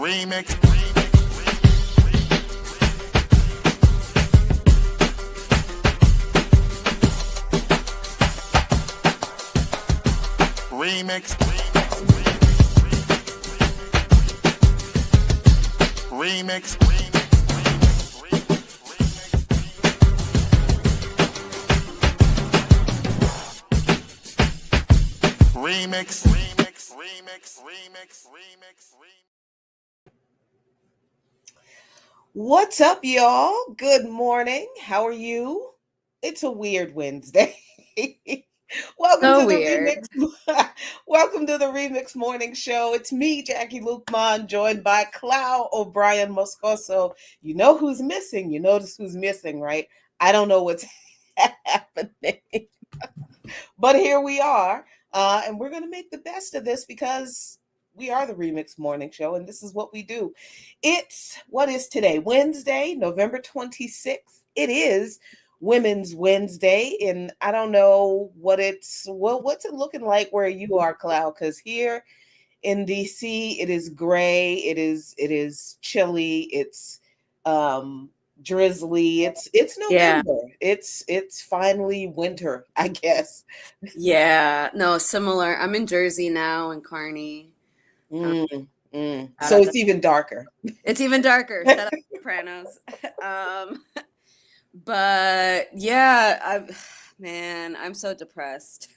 Remix. Remix. Remix. Remix. What's up, y'all? Good morning. How are you? It's a weird Wednesday. Welcome So to the weird. remix. Welcome to the Remix Morning Show. It's me, Jackie Lukeman, joined by Clow O'Brien Moscoso. You know who's missing. You notice who's missing, right? I don't know what's happening, but here we are, and we're going to make the best of this because we are the Remix Morning Show, and this is what we do. It's what is today? Wednesday, November 26th. It is Women's Wednesday, and I don't know what's it looking like where you are, Cloud, because here in DC it is gray, it is chilly, it's drizzly, it's Yeah. November. It's finally winter, I guess. Yeah. No, similar. I'm in Jersey now in Kearney. Shout So out it's even darker. it's even darker. Shout out to Sopranos. um, but yeah, man, I'm so depressed.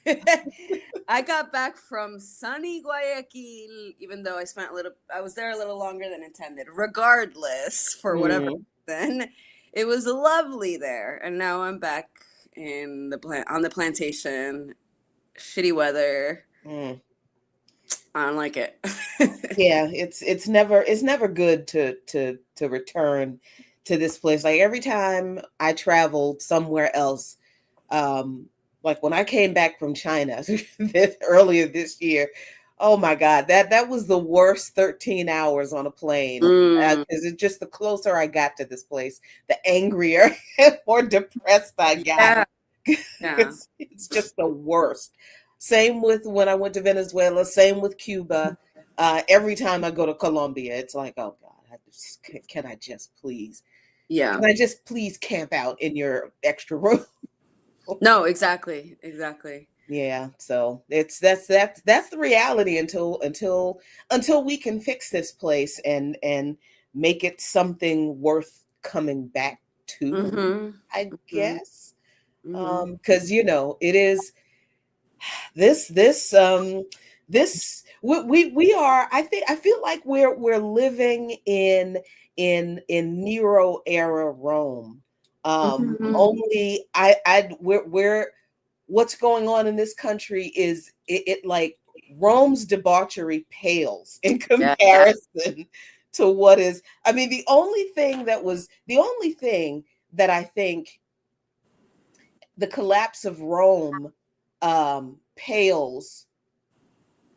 I got back from sunny Guayaquil, even though I was there a little longer than intended. Regardless, for whatever Mm. reason, it was lovely there, and now I'm back on the plantation. Shitty weather. Mm. I don't like it. Yeah, it's never good to return to this place. Like every time I traveled somewhere else, um, like when I came back from China earlier this year, oh my God, that was the worst 13 hours on a plane. Mm, Because it just the closer I got to this place, the angrier and more depressed I got. yeah, yeah. It's just the worst. Same with when I went to Venezuela, same with Cuba. Every time I go to Colombia, it's like, oh God, can I just please, Yeah. can I just please camp out in your extra room? No, exactly. Exactly. Yeah, so that's the reality until we can fix this place and make it something worth coming back to, Mm-hmm. I Mm-hmm. guess. Mm-hmm. Because it is this we are, I feel like we're living in Nero era Rome. Mm-hmm. Only I we're what's going on in this country is it like Rome's debauchery pales in Yeah, yeah. comparison to what is. I mean, the only thing that I think the collapse of Rome pales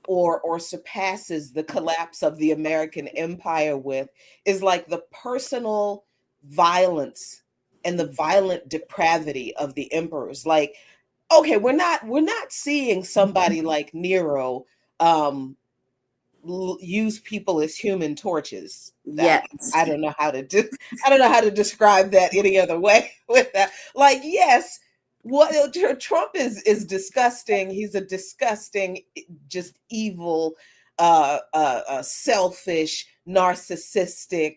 or surpasses the collapse of the American empire with is like the personal violence and the violent depravity of the emperors. Like, okay, we're not seeing somebody like Nero um use people as human torches. I Yes. don't know how to I don't know how to describe that any other way with that. Like, yes, what Trump is disgusting. He's a disgusting, just evil, selfish, narcissistic,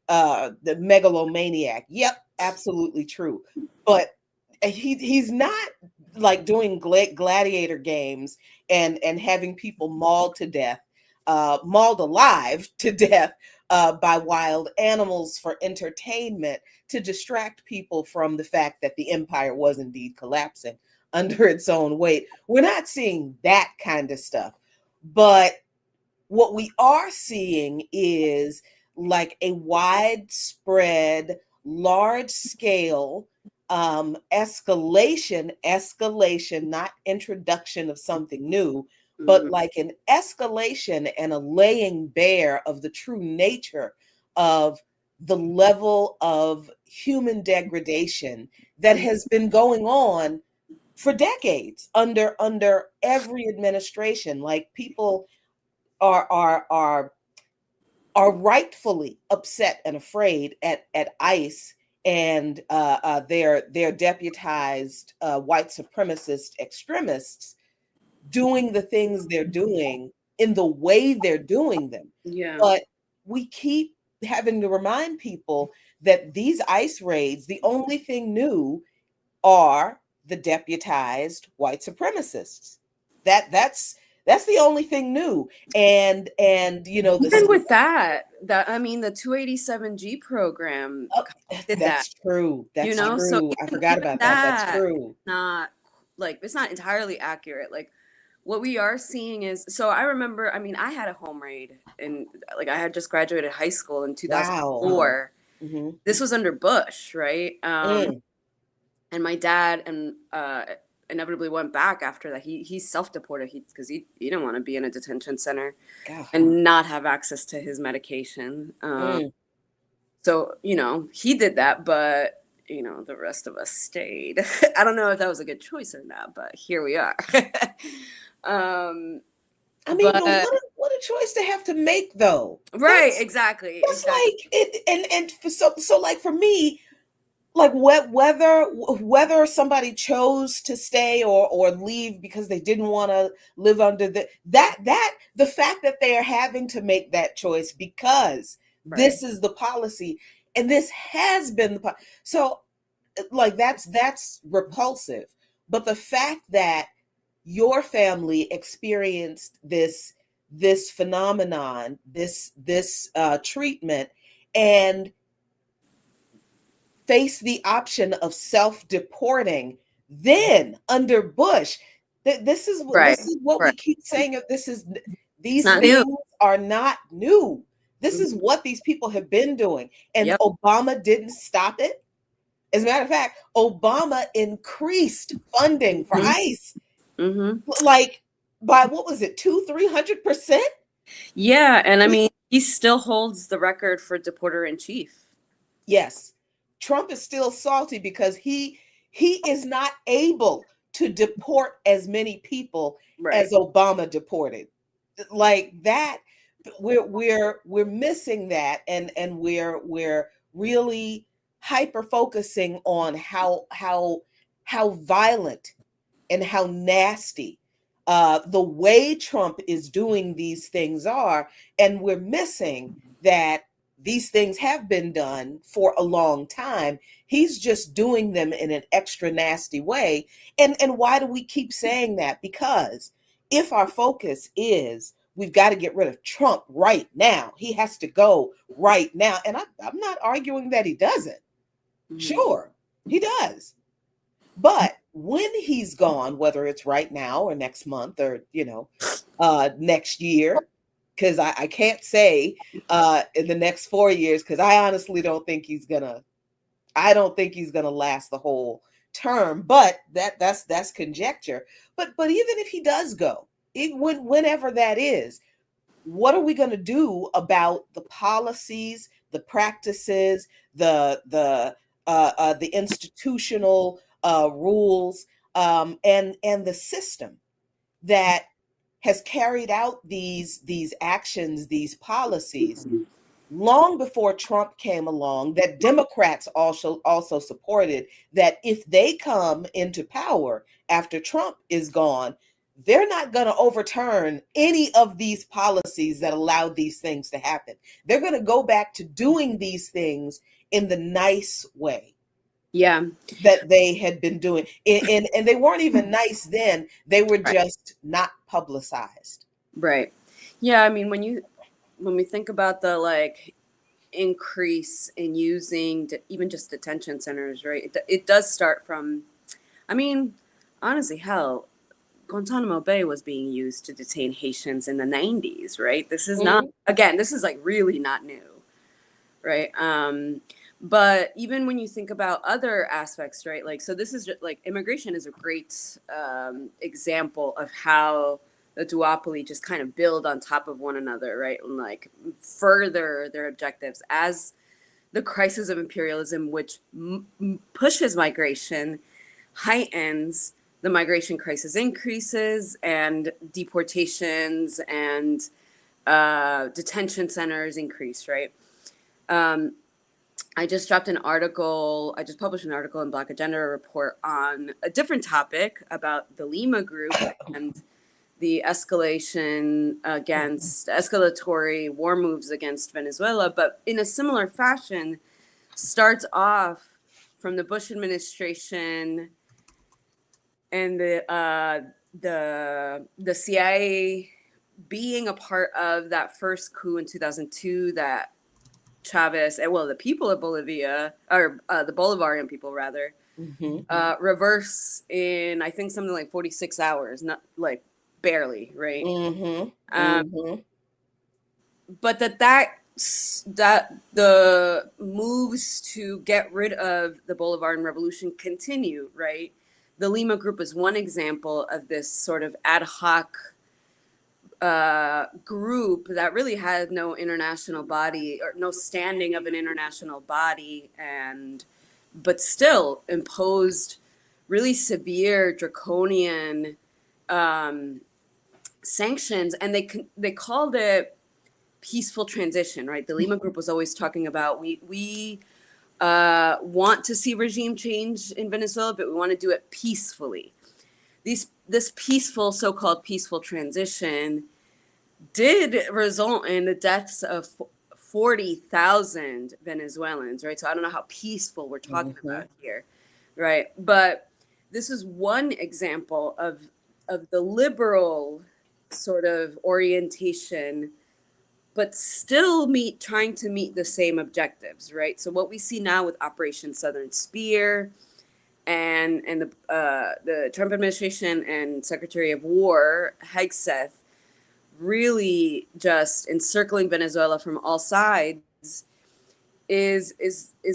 the megalomaniac. Yep, absolutely true. But he's not like doing gladiator games and having people mauled alive to death by wild animals for entertainment to distract people from the fact that the empire was indeed collapsing under its own weight. We're not seeing that kind of stuff. But what we are seeing is like a widespread, large scale escalation, not introduction of something new, but Mm-hmm. like an escalation and a laying bare of the true nature of the level of human degradation that has been going on for decades under every administration. Like people are are are are rightfully upset and afraid at ICE and their deputized white supremacist extremists doing the things they're doing in the way they're doing them. Yeah. But we keep having to remind people that these ICE raids, the only thing new are the deputized white supremacists. That's the only thing new. And you know, Even with that I mean the 287G program did that. that's true. You That's know, so true. I forgot even about that. That's that true. not like it's not entirely accurate. Like what we are seeing is, so I remember, I mean, I had a home raid and like I had just graduated high school in Wow. 2004. Hmm. This was under Bush, right? Mm. And my dad and inevitably went back after that. He self-deported because he didn't want to be in a detention center God. and not have access to his medication. Mm. So, you know, he did that, but, you know, the rest of us stayed. I don't know if that was a good choice or not, but here we are. um, I mean, but but what a choice to have to make, though. right, exactly. That's like it, and so like for me, like whether somebody chose to stay or leave because they didn't want to live under the fact that they are having to make that choice because Right. this is the policy and this has been so like that's repulsive. But the fact that your family experienced this phenomenon, this treatment, and face the option of self-deporting then under Bush. This is Right, what we right. keep saying. It's These not new. things are not new. This is Mhm. what these people have been doing, and Yep. Obama didn't stop it. As a matter of fact, Obama increased funding for Mhm. ICE, Mhm. like by what was it, 200-300%? Yeah, and I mean, he still holds the record for deporter in chief. Yes, Trump is still salty because he is not able to deport as many people Right. as Obama deported. Like that, we're missing that, and we're really hyper focusing on how violent and how nasty the way Trump is doing these things are, and we're missing that these things have been done for a long time. He's just doing them in an extra nasty way. And why do we keep saying that? Because if our focus is we've got to get rid of Trump right now, he has to go right now. And I'm not arguing that he doesn't. Mhm. Sure, he does. But when he's gone, whether it's right now or next month or next year, because I can't say in the next 4 years, because I honestly don't think he's gonna. I don't think he's gonna last the whole term. But that's conjecture. But even if he does go, whenever that is, what are we going to do about the policies, the practices, the institutional rules, and the system that has carried out these actions, these policies long before Trump came along, that Democrats also supported, that if they come into power after Trump is gone, they're not going to overturn any of these policies that allowed these things to happen. They're going to go back to doing these things in the nice way Yeah. that they had been doing. And they weren't even nice then. They were Right. just not publicized. Right. Yeah, I mean, when we think about the like increase in using even just detention centers, right? It does start from, I mean, honestly, hell, Guantanamo Bay was being used to detain Haitians in the 90s, right? This is not, Mhm. again, this is like really not new, right? But even when you think about other aspects, right? Like, so this is just, like immigration is a great example of how the duopoly just kind of build on top of one another, right? And like further their objectives as the crisis of imperialism, which pushes migration, heightens the migration crisis, increases, and deportations and detention centers increased, right? I just published an article in Black Agenda Report on a different topic about the Lima group and the escalatory war moves against Venezuela, but in a similar fashion, starts off from the Bush administration and the CIA being a part of that first coup in 2002 that Chavez, the people of Bolivia, or the Bolivarian people rather, reverse in, I think, something like 46 hours, not like barely, right? But that the moves to get rid of the Bolivarian Revolution continue, right? The Lima Group is one example of this sort of ad hoc group that really had no international body or no standing of an international body, but still imposed really severe draconian sanctions, and they called it peaceful transition, right? The Lima Group was always talking about we want to see regime change in Venezuela, but we want to do it peacefully. This peaceful, so-called peaceful transition did result in the deaths of 40,000 Venezuelans, right? So I don't know how peaceful we're talking about here, right? But this is one example of the liberal sort of orientation, but still trying to meet the same objectives, right? So what we see now with Operation Southern Spear and the Trump administration and Secretary of War Hegseth really just encircling Venezuela from all sides is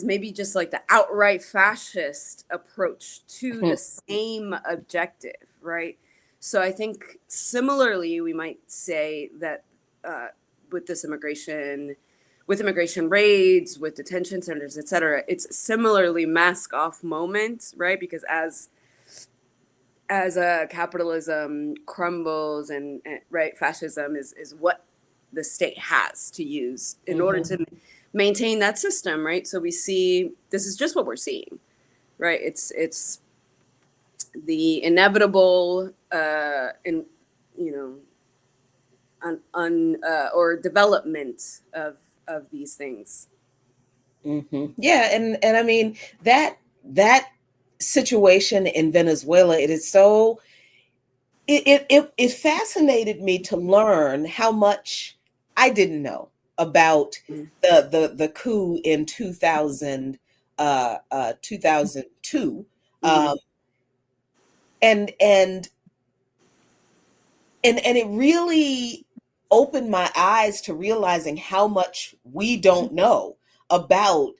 maybe just like the outright fascist approach to the same objective, right? So I think similarly we might say that with immigration raids, with detention centers, et cetera, it's similarly mask off moment, right? Because as capitalism crumbles and right, fascism is what the state has to use in order to maintain that system, right? So we see this is just what we're seeing, right? It's the inevitable or development of these things. Yeah, and I mean that situation in Venezuela, it fascinated me to learn how much I didn't know about the coup in 2002, and it really opened my eyes to realizing how much we don't know about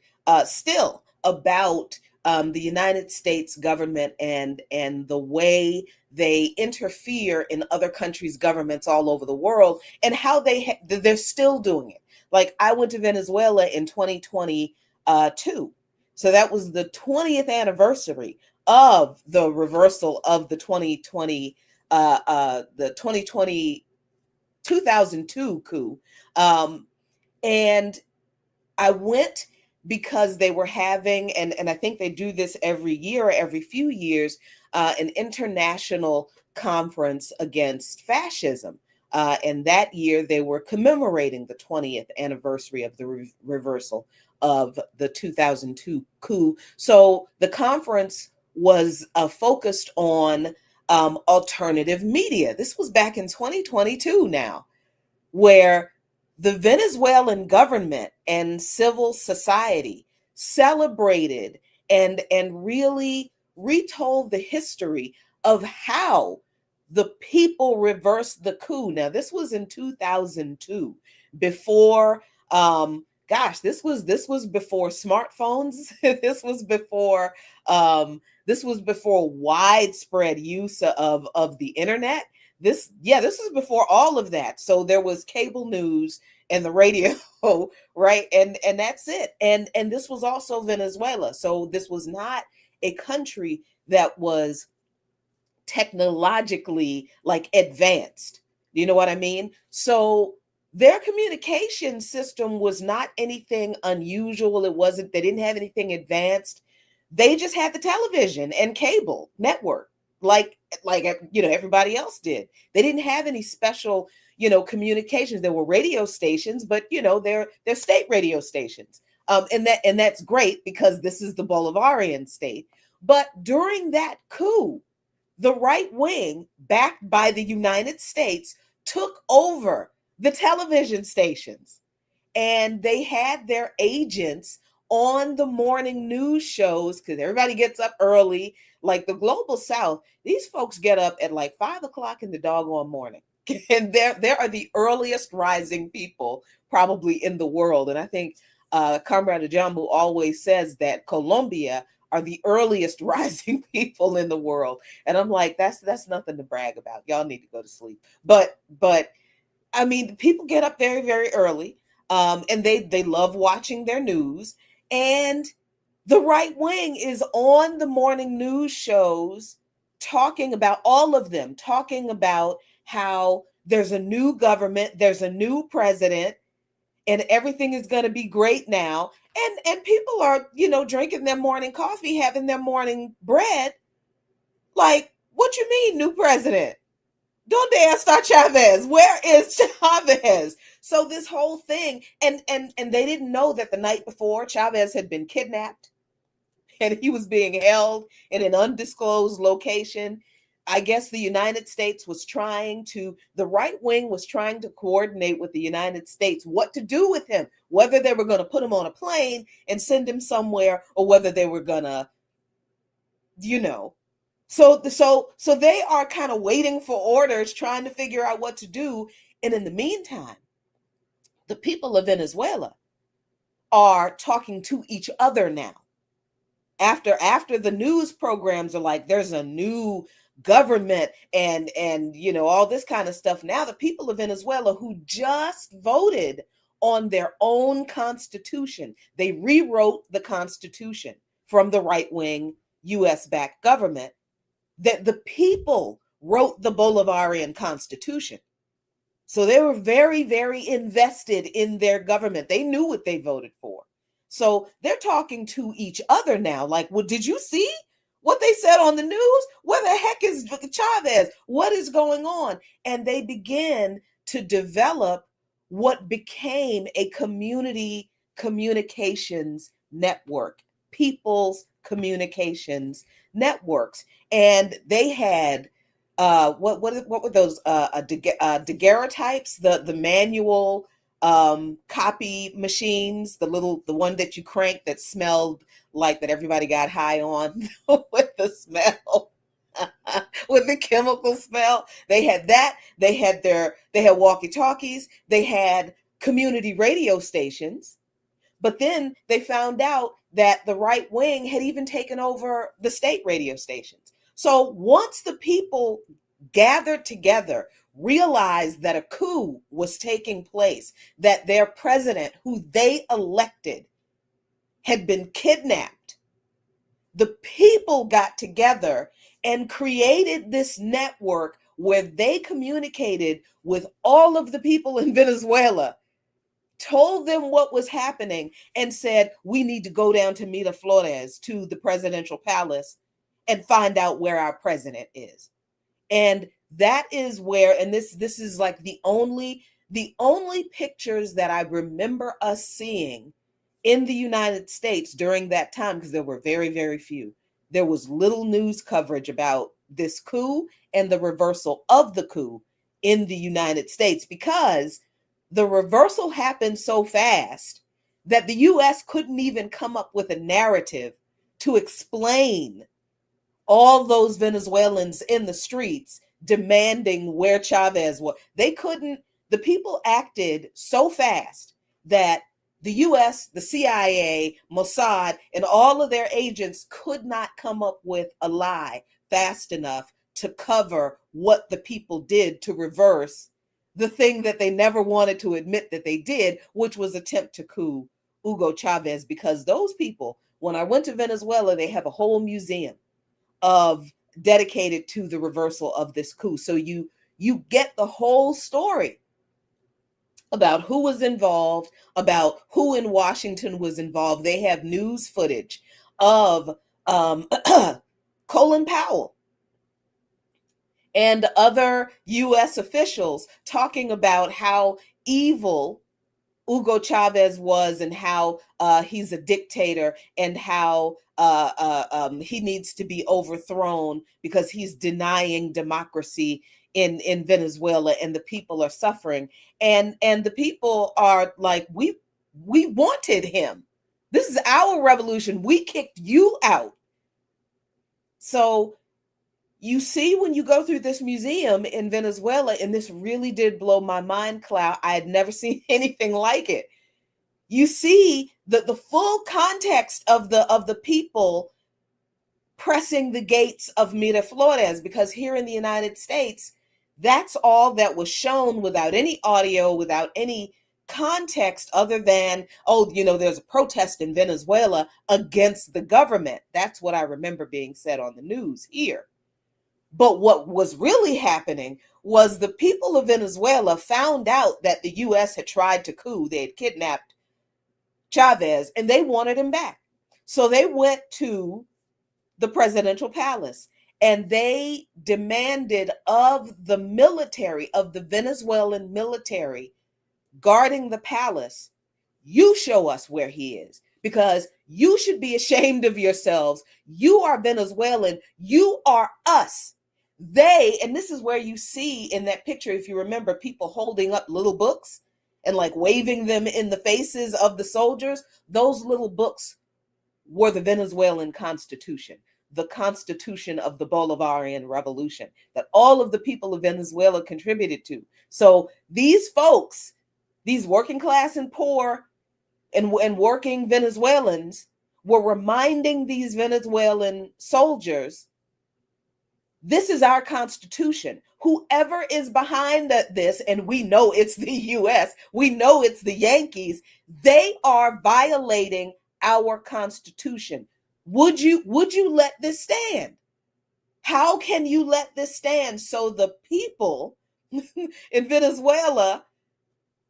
still about the United States government and the way they interfere in other countries' governments all over the world, and how they're still doing it. Like, I went to Venezuela in 2022, so that was the 20th anniversary of the reversal of the 2020 2002 coup. And I went because they were having, and I think they do this every year, every few years, an international conference against fascism. And that year they were commemorating the 20th anniversary of the reversal of the 2002 coup. So the conference was focused on alternative media. This was back in 2022 now, where the Venezuelan government and civil society celebrated and really retold the history of how the people reversed the coup. Now, this was in 2002, before this was before smartphones. This was before widespread use of the internet. This was before all of that. So there was cable news and the radio, right? And that's it. And this was also Venezuela. So this was not a country that was technologically like advanced. You know what I mean? So their communication system was not anything unusual. It wasn't, they didn't have anything advanced. They just had the television and cable network, like everybody else did. They didn't have any special, communications. There were radio stations, but they're state radio stations. And that's great because this is the Bolivarian state. But during that coup, the right wing, backed by the United States, took over the television stations, and they had their agents on the morning news shows because everybody gets up early. Like the global South, these folks get up at like 5 o'clock in the doggone morning. And there are the earliest rising people probably in the world. And I think Comrade Jambu always says that Colombia are the earliest rising people in the world. And I'm like, that's nothing to brag about. Y'all need to go to sleep. But I mean, people get up very, very early, and they love watching their news. And the right wing is on the morning news shows talking about, all of them talking about how there's a new government, there's a new president, and everything is going to be great now. And people are, drinking their morning coffee, having their morning bread. Like, what you mean, new president? Donde está Chavez? Where is Chavez? So this whole thing, and they didn't know that the night before Chavez had been kidnapped and he was being held in an undisclosed location. I guess the United States was the right wing was trying to coordinate with the United States what to do with him, whether they were going to put him on a plane and send him somewhere, or whether they were going to, so they are kind of waiting for orders, trying to figure out what to do. And in the meantime, the people of Venezuela are talking to each other now. After the news programs are like, there's a new government and all this kind of stuff. Now the people of Venezuela, who just voted on their own constitution, they rewrote the constitution from the right-wing US-backed government, that the people wrote the Bolivarian constitution. So they were very, very invested in their government. They knew what they voted for. So they're talking to each other now. Like, well, did you see what they said on the news? Where the heck is Chavez? What is going on? And they begin to develop what became a community communications network, people's communications networks. And they had what were those daguerreotypes, the manual copy machines, the one that you crank that smelled like that everybody got high on with the smell. With the chemical smell. They had that. They had walkie-talkies. They had community radio stations. But then they found out that the right wing had even taken over the state radio stations. So once the people gathered together, realized that a coup was taking place, that their president, who they elected, had been kidnapped, the people got together and created this network where they communicated with all of the people in Venezuela, told them what was happening, and said, we need to go down to Miraflores, to the presidential palace, and find out where our president is. And that is where, and this is like the only pictures that I remember us seeing in the United States during that time, because there were very, very few. There was little news coverage about this coup and the reversal of the coup in the United States, because the reversal happened so fast that the US couldn't even come up with a narrative to explain all those Venezuelans in the streets demanding where Chavez was. They couldn't, the people acted so fast that the US, the CIA, Mossad, and all of their agents could not come up with a lie fast enough to cover what the people did to reverse the thing that they never wanted to admit that they did, which was attempt to coup Hugo Chavez. Because those people, when I went to Venezuela, they have a whole museum dedicated to the reversal of this coup. So you get the whole story about who was involved, about who in Washington was involved. They have news footage of um, Colin Powell and other U.S. officials talking about how evil Hugo Chavez was, and how he's a dictator, and how he needs to be overthrown because he's denying democracy in Venezuela, and the people are suffering, and the people are like, we wanted him. This is our revolution. We kicked you out. So you see, when you go through this museum in Venezuela, and this really did blow my mind, Cloud. I had never seen anything like it. You see the full context of the people pressing the gates of Miraflores, because here in the United States, that's all that was shown, without any audio, without any context, other than, oh, there's a protest in Venezuela against the government. That's what I remember being said on the news here. But what was really happening was the people of Venezuela found out that the U.S. had tried to coup. They had kidnapped Chavez, and they wanted him back. So they went to the presidential palace, and they demanded of the military, of the Venezuelan military guarding the palace, you show us where he is, because you should be ashamed of yourselves. You are Venezuelan. You are us. And this is where you see in that picture, if you remember, people holding up little books and like waving them in the faces of the soldiers. Those little books were the Venezuelan Constitution, the Constitution of the Bolivarian Revolution that all of the people of Venezuela contributed to. So these folks, these working class and poor and working Venezuelans, were reminding these Venezuelan soldiers, this is our Constitution. Whoever is behind this, and we know it's the U.S., we know it's the Yankees, they are violating our Constitution. Would you let this stand? How can you let this stand? So the people in Venezuela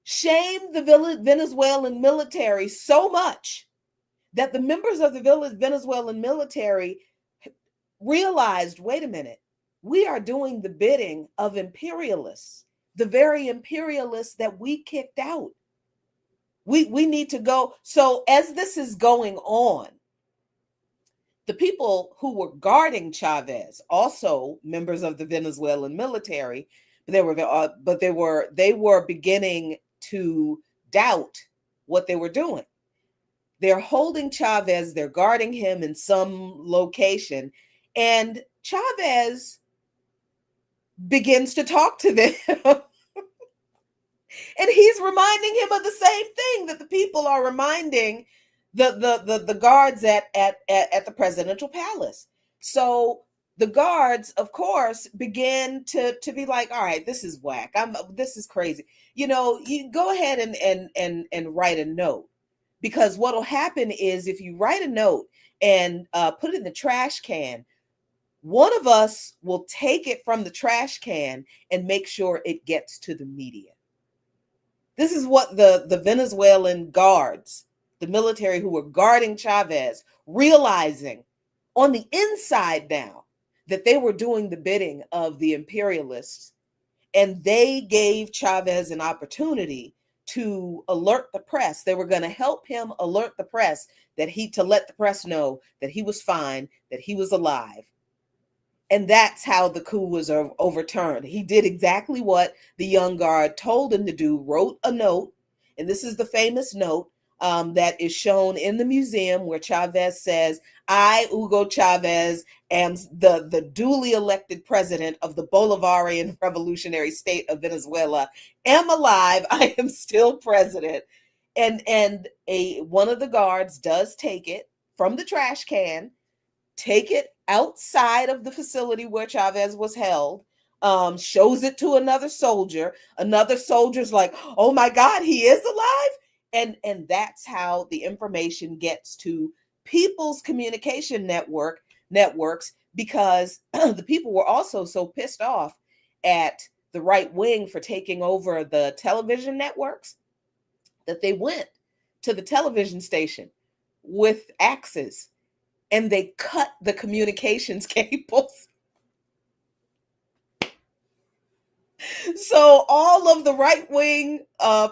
shamed the Venezuelan military so much that the members of the Venezuelan military realized, wait a minute, we are doing the bidding of imperialists, the very imperialists that we kicked out. We need to go. So as this is going on, the people who were guarding Chavez, also members of the Venezuelan military, they were beginning to doubt what they were doing. They're holding Chavez, they're guarding him in some location, and Chavez begins to talk to them. And he's reminding him of the same thing that the people are reminding the guards at the presidential palace. So the guards, of course, begin to be like, all right, this is whack. This is crazy. You go ahead and write a note, because what'll happen is, if you write a note and put it in the trash can, one of us will take it from the trash can and make sure it gets to the media. This is what the Venezuelan guards, the military who were guarding Chavez, realizing on the inside now that they were doing the bidding of the imperialists, and they gave Chavez an opportunity to alert the press. They were going to help him alert the press to let the press know that he was fine, that he was alive. And that's how the coup was overturned. He did exactly what the young guard told him to do, wrote a note. And this is the famous note that is shown in the museum, where Chavez says, I, Hugo Chavez, am the duly elected president of the Bolivarian Revolutionary State of Venezuela, am alive. I am still president. And one of the guards does take it from the trash can, take it outside of the facility where Chavez was held, shows it to another soldier. Another soldier's like, oh my God, he is alive. And that's how the information gets to people's communication networks, because the people were also so pissed off at the right wing for taking over the television networks, that they went to the television station with axes and they cut the communications cables. So all of the right wing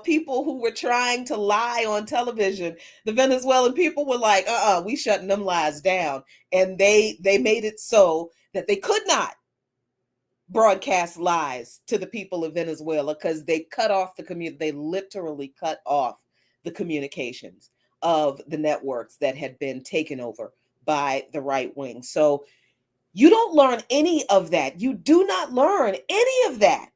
people who were trying to lie on television, the Venezuelan people were like, we shutting them lies down. And they made it so that they could not broadcast lies to the people of Venezuela because they cut off they literally cut off the communications of the networks that had been taken over by the right wing. So you don't learn any of that. You do not learn any of that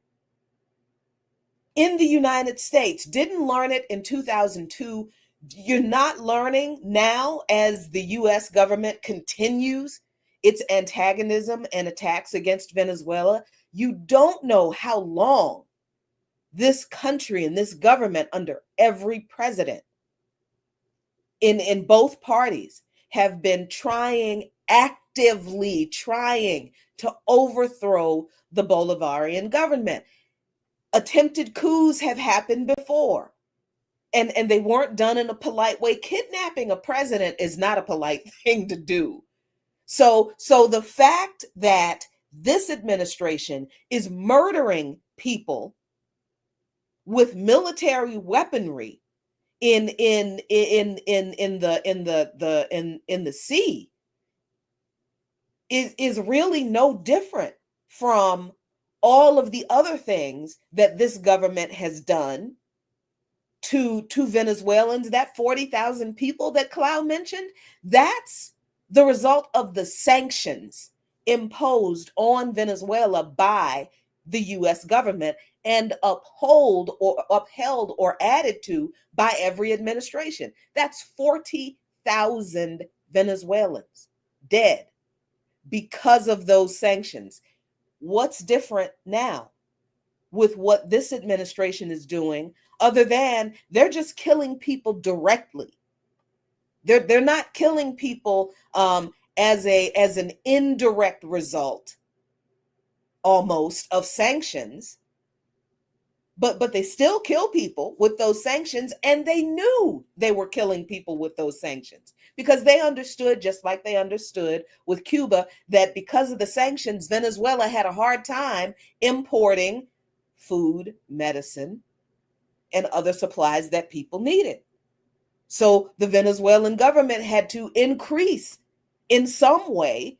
in the United States. Didn't learn it in 2002. You're not learning now as the US government continues its antagonism and attacks against Venezuela. You don't know how long this country and this government, under every president in both parties, have been actively trying to overthrow the Bolivarian government. Attempted coups have happened before, and they weren't done in a polite way. Kidnapping a president is not a polite thing to do. So the fact that this administration is murdering people with military weaponry in the sea is really no different from all of the other things that this government has done to Venezuelans. That 40,000 people that Clow mentioned, that's the result of the sanctions imposed on Venezuela by the US government and upheld or added to by every administration. That's 40,000 Venezuelans dead because of those sanctions. What's different now with what this administration is doing, other than they're just killing people directly? They're not killing people as an indirect result almost of sanctions, but they still kill people with those sanctions, and they knew they were killing people with those sanctions because they understood, just like they understood with Cuba, that because of the sanctions, Venezuela had a hard time importing food, medicine, and other supplies that people needed. So the Venezuelan government had to increase in some way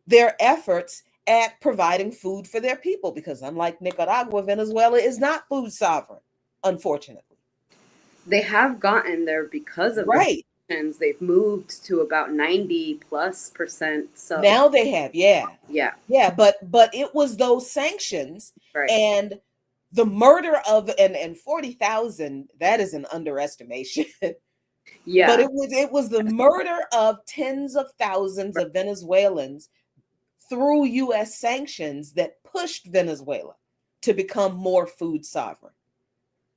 their efforts at providing food for their people, because unlike Nicaragua, Venezuela is not food sovereign, unfortunately. They have gotten there because of the sanctions. They've moved to about 90+%. So now they have, yeah. But it was those sanctions, right, and the murder of and 40,000. That is an underestimation. Yeah, but it was the murder of tens of thousands of Venezuelans through U.S. sanctions that pushed Venezuela to become more food sovereign.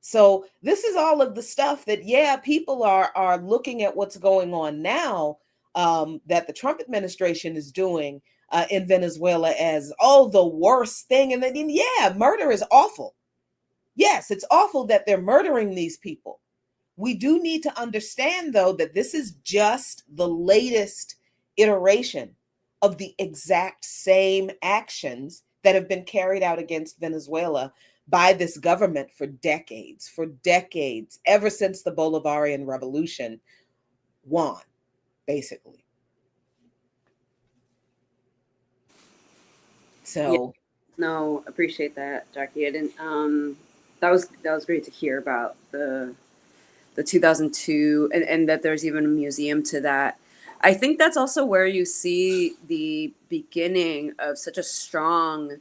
So this is all of the stuff that, people are looking at what's going on now, that the Trump administration is doing in Venezuela as, the worst thing. And then, murder is awful. Yes, it's awful that they're murdering these people. We do need to understand, though, that this is just the latest iteration of the exact same actions that have been carried out against Venezuela by this government for decades, ever since the Bolivarian Revolution won, basically. So, no, appreciate that, Jackie. I didn't. That was great to hear about the 2002, and that there's even a museum to that. I think that's also where you see the beginning of such a strong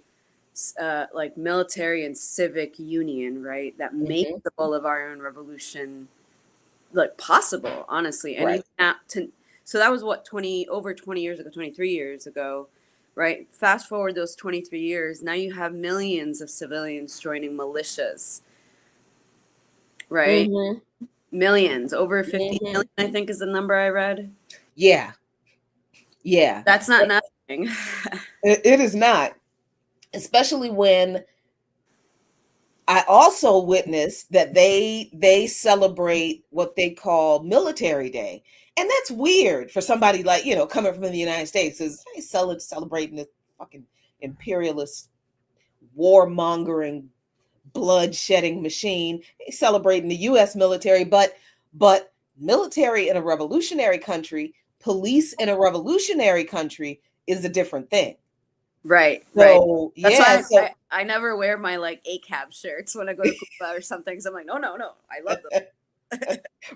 like military and civic union, right? That made the Bolivarian Revolution like possible, honestly. And so that was what, over 20 years ago, 23 years ago, right? Fast forward those 23 years, now you have millions of civilians joining militias, right? Millions, over 50 million, I think is the number I read. Yeah. That's not nothing. It is not, especially when also witnessed that they celebrate what they call Military Day. And that's weird for somebody like, coming from the United States, is they celebrating this fucking imperialist, warmongering, blood-shedding machine. They celebrating the US military, but military in a revolutionary country, police in a revolutionary country is a different thing. Right. So, That's yeah, why so I never wear my like ACAB shirts when I go to Cuba or something. So I'm like, no, I love them.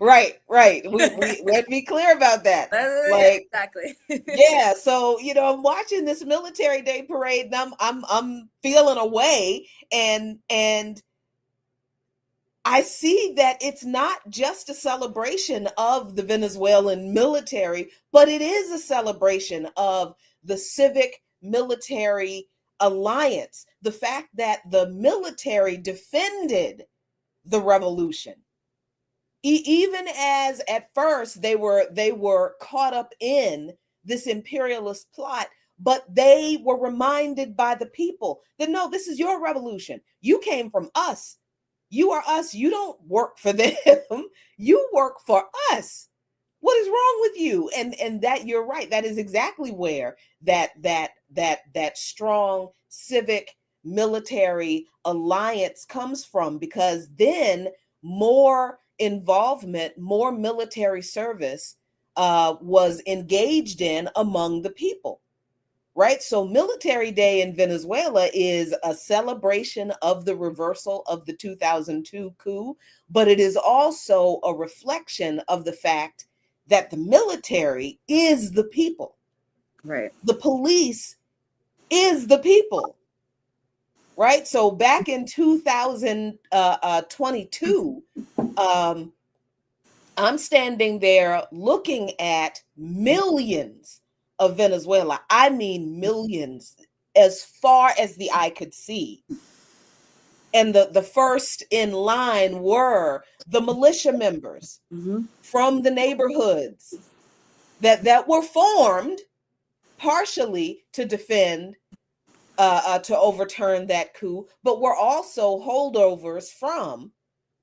right. We let's be clear about that. Yeah, Like, exactly. yeah, so I'm watching this Military Day parade, and I'm feeling away, and I see that it's not just a celebration of the Venezuelan military, but it is a celebration of the civic military alliance. The fact that the military defended the revolution. Even as at first they were caught up in this imperialist plot, but they were reminded by the people that no, this is your revolution. You came from us. You are us. You don't work for them. You work for us. What is wrong with you? And that, you're right. That is exactly where that strong civic military alliance comes from, because then more involvement, more military service was engaged in among the people. Right. So Military Day in Venezuela is a celebration of the reversal of the 2002 coup, but it is also a reflection of the fact that the military is the people. Right. The police is the people. Right. So back in 2022, I'm standing there looking at millions of Venezuela. I mean, millions, as far as the eye could see. And the first in line were the militia members Mm-hmm. from the neighborhoods that were formed partially to defend, to overturn that coup, but were also holdovers from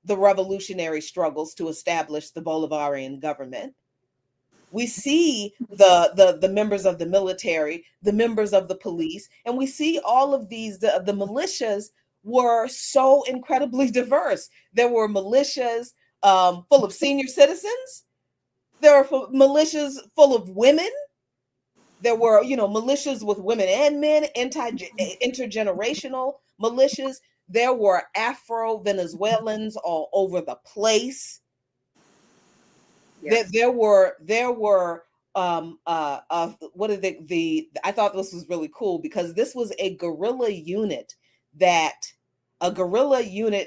the revolutionary struggles to establish the Bolivarian government. We see the members of the military, the members of the police, and we see all of these. The militias were so incredibly diverse. There were militias full of senior citizens. There were militias full of women. There were, militias with women and men, intergenerational militias. There were Afro Venezuelans all over the place. Yes. There were what are the I thought this was really cool, because this was a guerrilla unit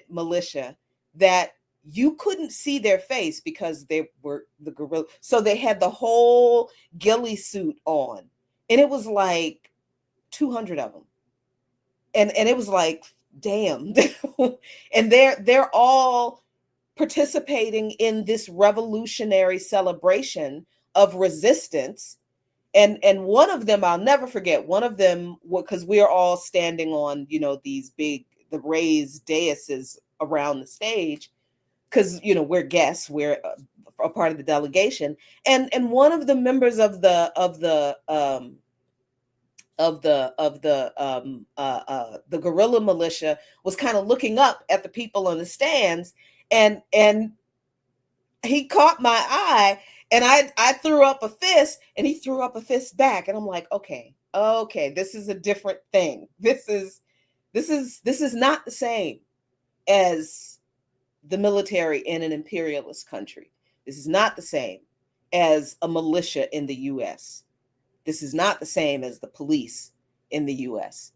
militia that you couldn't see their face because they were the guerrilla. So they had the whole ghillie suit on, and it was like 200 of them, and it was like, damn. And they're all participating in this revolutionary celebration of resistance. And one of them, I'll never forget, one of them, because we are all standing on, these the raised daises around the stage, because we're guests, we're a part of the delegation. And one of the members of the guerrilla militia was kind of looking up at the people on the stands, and he caught my eye, and I threw up a fist, and he threw up a fist back, and I'm like, okay, this is a different thing. This is not the same as the military in an imperialist country. This is not the same as a militia in the US. This is not the same as the police in the US.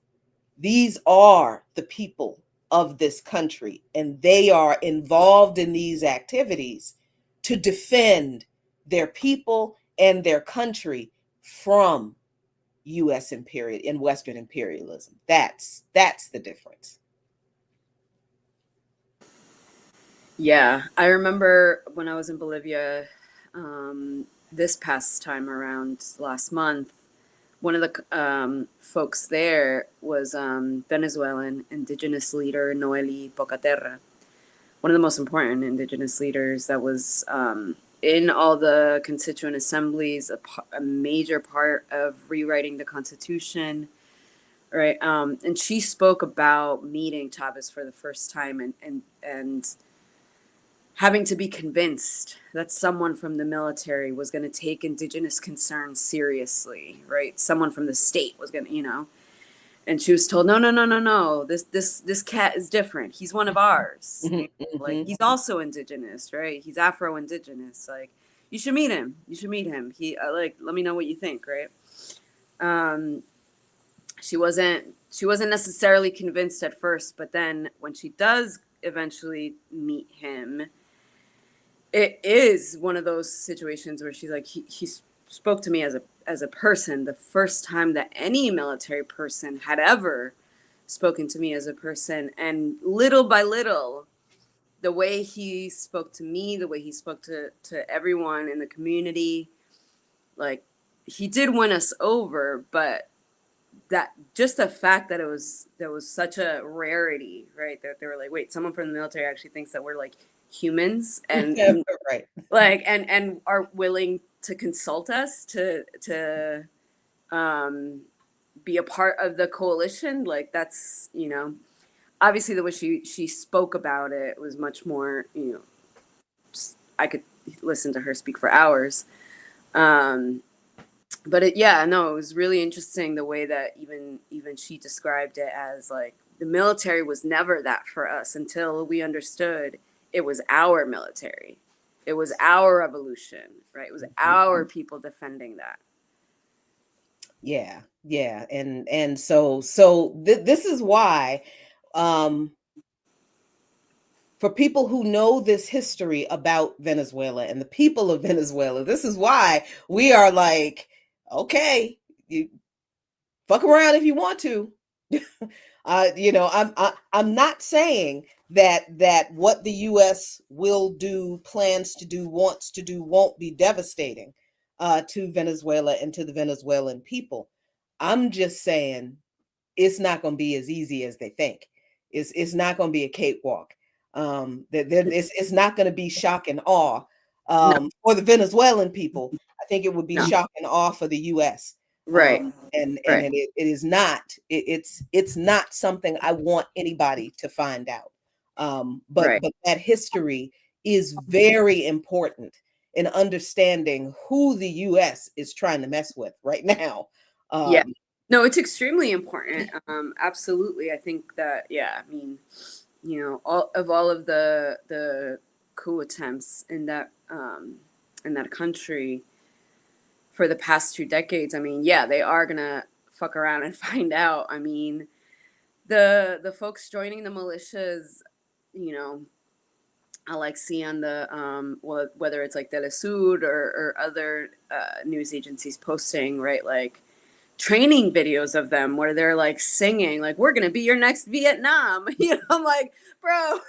These are the people of this country, and they are involved in these activities to defend their people and their country from US imperial and Western imperialism. That's the difference. Yeah, I remember when I was in Bolivia, this past time around last month, one of the folks there was Venezuelan indigenous leader Noeli Bocaterra, one of the most important indigenous leaders that was in all the constituent assemblies, a major part of rewriting the Constitution, right? And she spoke about meeting Chavez for the first time and having to be convinced that someone from the military was going to take indigenous concerns seriously, right? Someone from the state was going to, and she was told, no, no, no, no, no. This cat is different. He's one of ours. Like, he's also indigenous, right? He's Afro-indigenous. Like, you should meet him. You should meet him. He let me know what you think, right? She wasn't necessarily convinced at first, but then when she does eventually meet him, it is one of those situations where she's like, he spoke to me as a person, the first time that any military person had ever spoken to me as a person. And little by little, the way he spoke to me, the way he spoke to everyone in the community, like, he did win us over. But that, just the fact that there was such a rarity, right? That they were like, wait, someone from the military actually thinks that we're like humans and right, like and are willing to consult us to be a part of the coalition. Like, that's, obviously the way she spoke about it was much more, I could listen to her speak for hours. But it was really interesting the way that even she described it as like, the military was never that for us until we understood it was our military. It was our revolution, right? It was our people defending that. Yeah. And so this is why, for people who know this history about Venezuela and the people of Venezuela, this is why we are like, okay, you fuck around if you want to. I'm not saying that what the U.S. will do, plans to do, wants to do, won't be devastating to Venezuela and to the Venezuelan people. I'm just saying it's not going to be as easy as they think. It's not going to be a cakewalk. It's not going to be shock and awe No. for the Venezuelan people. I think it would be No. shock and awe for the U.S. Right. And Right. it is not. It's not something I want anybody to find out. But Right. that history is very important in understanding who the U.S. is trying to mess with right now. Yeah. No, it's extremely important. Absolutely. I think that, I mean, all of the coup attempts in that country for the past 2 decades, I mean, they are gonna fuck around and find out. I mean, the folks joining the militias, I like see on the whether it's like Telesur or other news agencies posting, right, like training videos of them where they're like singing like, we're gonna be your next Vietnam. I'm like, bro,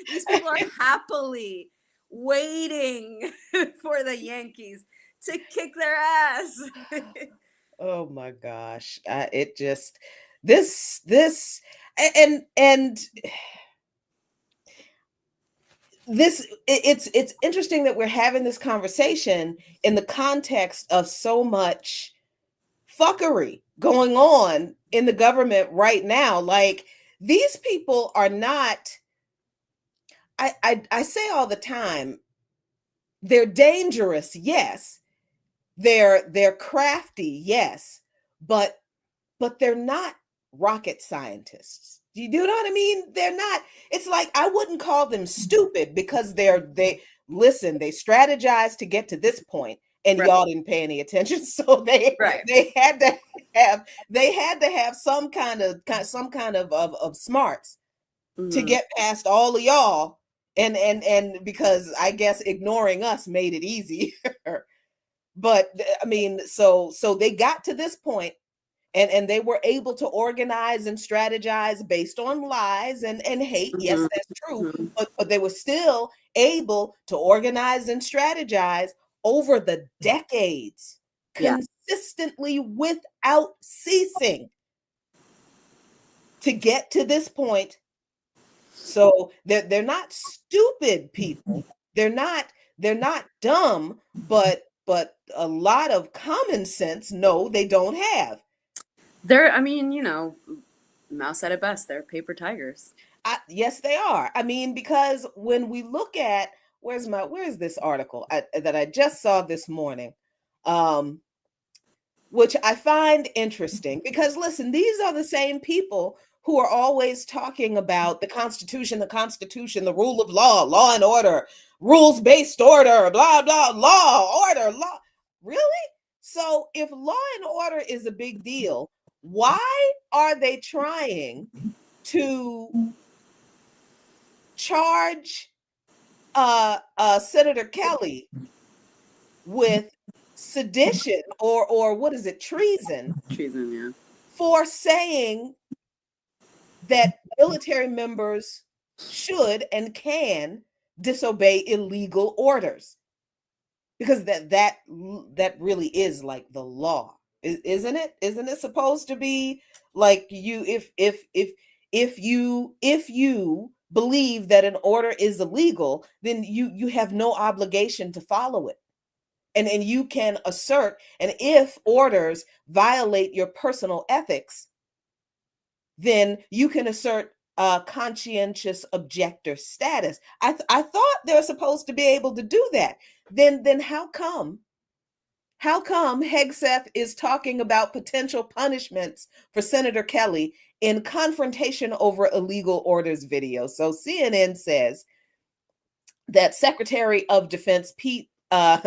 these people are happily waiting for the Yankees to kick their ass. Oh my gosh. It just this and this it's interesting that we're having this conversation in the context of so much fuckery going on in the government right now. Like, these people are not, I say all the time, they're dangerous, yes. They're crafty, yes, but they're not rocket scientists. Do you know what I mean? They're not. It's like, I wouldn't call them stupid because they listen, they strategized to get to this point, and Right. y'all didn't pay any attention. So they had to have some kind of smarts to get past all of y'all, and because I guess ignoring us made it easier. But I mean, so they got to this point, and they were able to organize and strategize based on lies and hate. Yes, that's true. But they were still able to organize and strategize over the decades, consistently without ceasing to get to this point. So they're not stupid people. They're not dumb, but a lot of common sense, no, they don't have. I mean, Mouse said it best. They're paper tigers. Yes, they are. I mean, because when we look at where's this article that I just saw this morning, um, which I find interesting because listen, these are the same people who are always talking about the Constitution, the rule of law, law and order, rules-based order, blah blah, law, order, law. Really? So if law and order is a big deal, why are they trying to charge Senator Kelly with sedition or what is it, treason, Yeah. for saying that military members should and can disobey illegal orders? Because that really is like the law, isn't it? Isn't it supposed to be like you if you believe that an order is illegal, then you have no obligation to follow it, and you can assert, and if orders violate your personal ethics, then you can assert conscientious objector status. I thought they're supposed to be able to do that. Then how come Hegseth is talking about potential punishments for Senator Kelly in confrontation over illegal orders video? So CNN says that Secretary of Defense Pete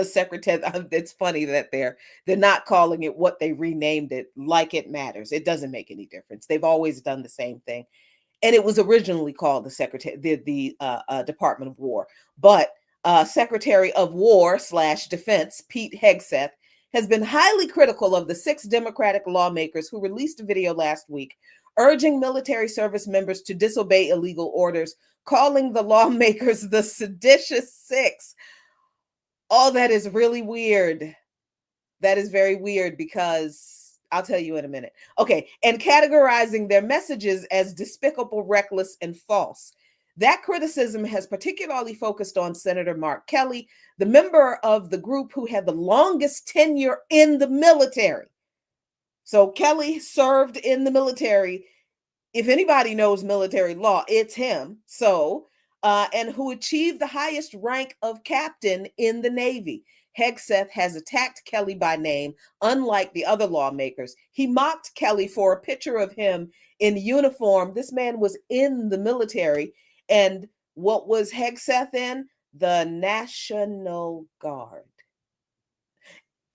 Secretary, it's funny that they're not calling it what they renamed it, like it matters. It doesn't make any difference. They've always done the same thing, and it was originally called the Department of War. But Secretary of War / Defense Pete Hegseth has been highly critical of the 6 Democratic lawmakers who released a video last week urging military service members to disobey illegal orders, calling the lawmakers the seditious 6. Oh, that is really weird. That is very weird because I'll tell you in a minute. Okay, and categorizing their messages as despicable, reckless, and false. That criticism has particularly focused on Senator Mark Kelly, the member of the group who had the longest tenure in the military. So Kelly served in the military. If anybody knows military law, it's him. So, and who achieved the highest rank of captain in the Navy. Hegseth has attacked Kelly by name, unlike the other lawmakers. He mocked Kelly for a picture of him in uniform. This man was in the military. And what was Hegseth in? The National Guard.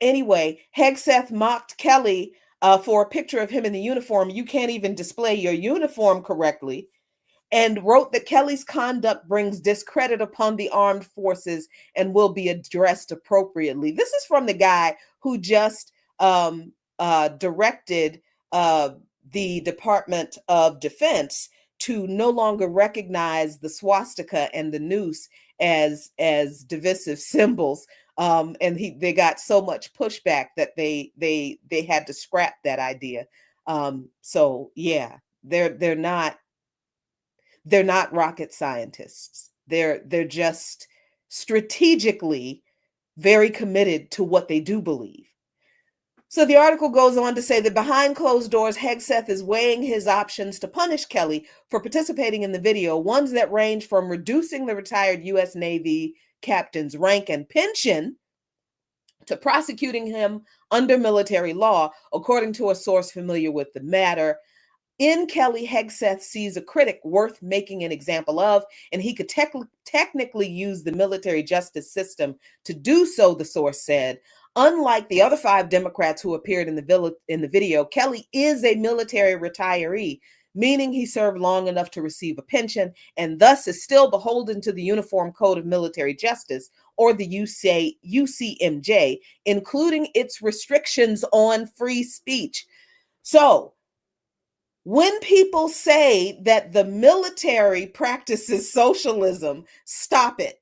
Anyway, Hegseth mocked Kelly for a picture of him in the uniform. You can't even display your uniform correctly. And wrote that Kelly's conduct brings discredit upon the armed forces and will be addressed appropriately. This is from the guy who just directed the Department of Defense to no longer recognize the swastika and the noose as divisive symbols. And they got so much pushback that they had to scrap that idea. So yeah, they're not rocket scientists. They're just strategically very committed to what they do believe. So the article goes on to say that behind closed doors, Hegseth is weighing his options to punish Kelly for participating in the video, ones that range from reducing the retired U.S. Navy captain's rank and pension to prosecuting him under military law, according to a source familiar with the matter. In Kelly, Hegseth sees a critic worth making an example of, and he could technically use the military justice system to do so, the source said. Unlike the other 5 Democrats who appeared in the video, Kelly is a military retiree, meaning he served long enough to receive a pension and thus is still beholden to the Uniform Code of Military Justice, or the UCMJ, including its restrictions on free speech. So, when people say that the military practices socialism, stop it.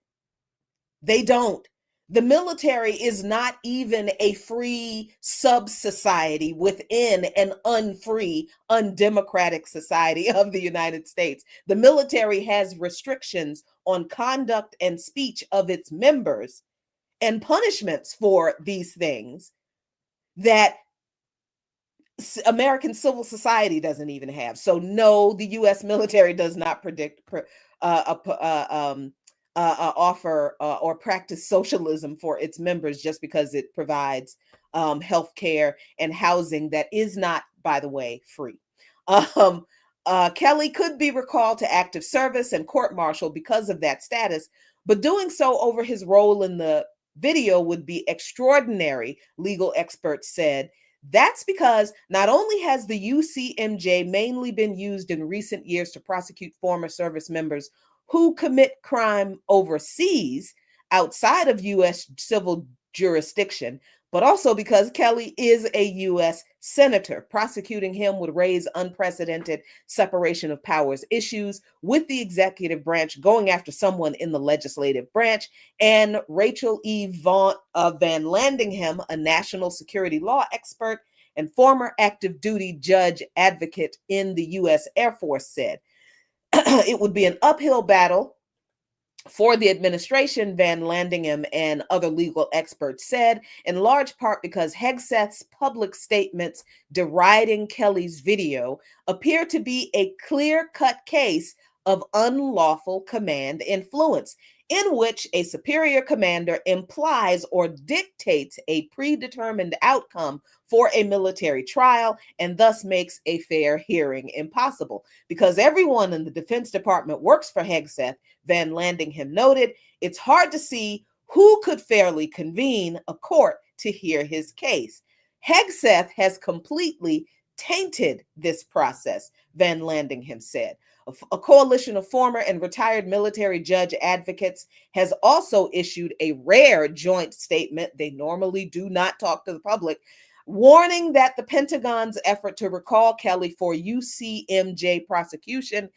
They don't. The military is not even a free sub-society within an unfree, undemocratic society of the United States. The military has restrictions on conduct and speech of its members and punishments for these things that American civil society doesn't even have. So no, the U.S. military does not offer or practice socialism for its members just because it provides health care and housing that is not, by the way, free. Kelly could be recalled to active service and court-martialed because of that status, but doing so over his role in the video would be extraordinary, legal experts said. That's because not only has the UCMJ mainly been used in recent years to prosecute former service members who commit crime overseas outside of U.S. civil jurisdiction, but also because Kelly is a U.S. senator. Prosecuting him would raise unprecedented separation of powers issues, with the executive branch going after someone in the legislative branch. And Rachel E. Van Landingham, a national security law expert and former active duty judge advocate in the U.S. Air Force, said it would be an uphill battle for the administration, Van Landingham and other legal experts said, in large part because Hegseth's public statements deriding Kelly's video appear to be a clear-cut case of unlawful command influence, in which a superior commander implies or dictates a predetermined outcome for a military trial and thus makes a fair hearing impossible. Because everyone in the Defense Department works for Hegseth, Van Landingham noted, it's hard to see who could fairly convene a court to hear his case. Hegseth has completely tainted this process, Van Landingham said. A coalition of former and retired military judge advocates has also issued a rare joint statement. They normally do not talk to the public, warning that the Pentagon's effort to recall Kelly for UCMJ prosecution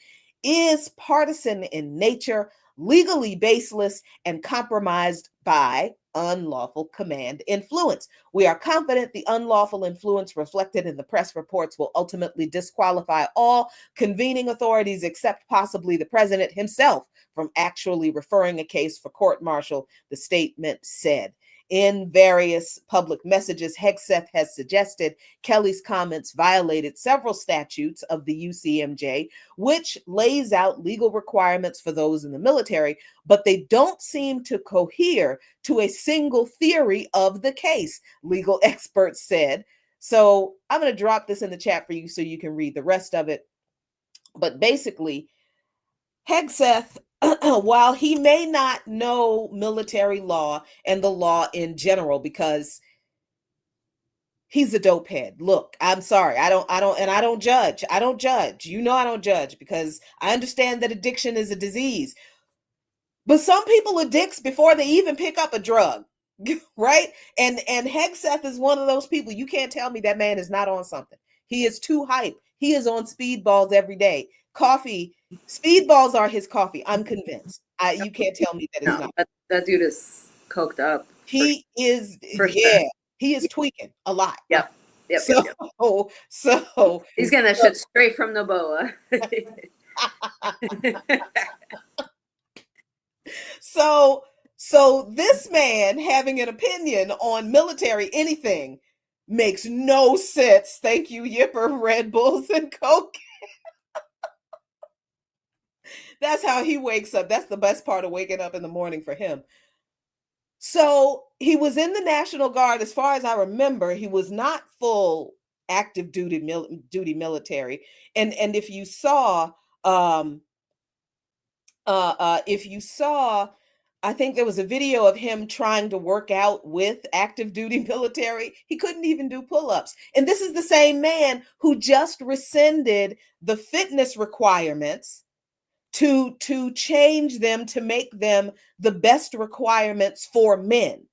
is partisan in nature, legally baseless, and compromised by unlawful command influence. We are confident the unlawful influence reflected in the press reports will ultimately disqualify all convening authorities except possibly the president himself from actually referring a case for court-martial, the statement said. In various public messages, Hegseth has suggested Kelly's comments violated several statutes of the UCMJ, which lays out legal requirements for those in the military, but they don't seem to cohere to a single theory of the case, legal experts said. So I'm going to drop this in the chat for you so you can read the rest of it. But basically, Hegseth, while he may not know military law and the law in general, because he's a dope head. Look, I'm sorry. I don't judge. I don't judge. You know, I don't judge because I understand that addiction is a disease. But some people are dicks before they even pick up a drug, right? And Hegseth is one of those people. You can't tell me that man is not on something. He is too hype. He is on speedballs every day. Coffee, speedballs are his coffee. I'm convinced. You can't tell me that it's not. That dude is coked up. He is, for yeah. sure. He is tweaking a lot. Yep. So he's getting that shit straight from Noboa. So this man having an opinion on military anything makes no sense. Thank you, Yipper, Red Bulls, and Coke. That's how he wakes up. That's the best part of waking up in the morning for him. So he was in the National Guard. As far as I remember, he was not full active duty military. And if you saw, I think there was a video of him trying to work out with active duty military. He couldn't even do pull-ups. And this is the same man who just rescinded the fitness requirements to change them to make them the best requirements for men,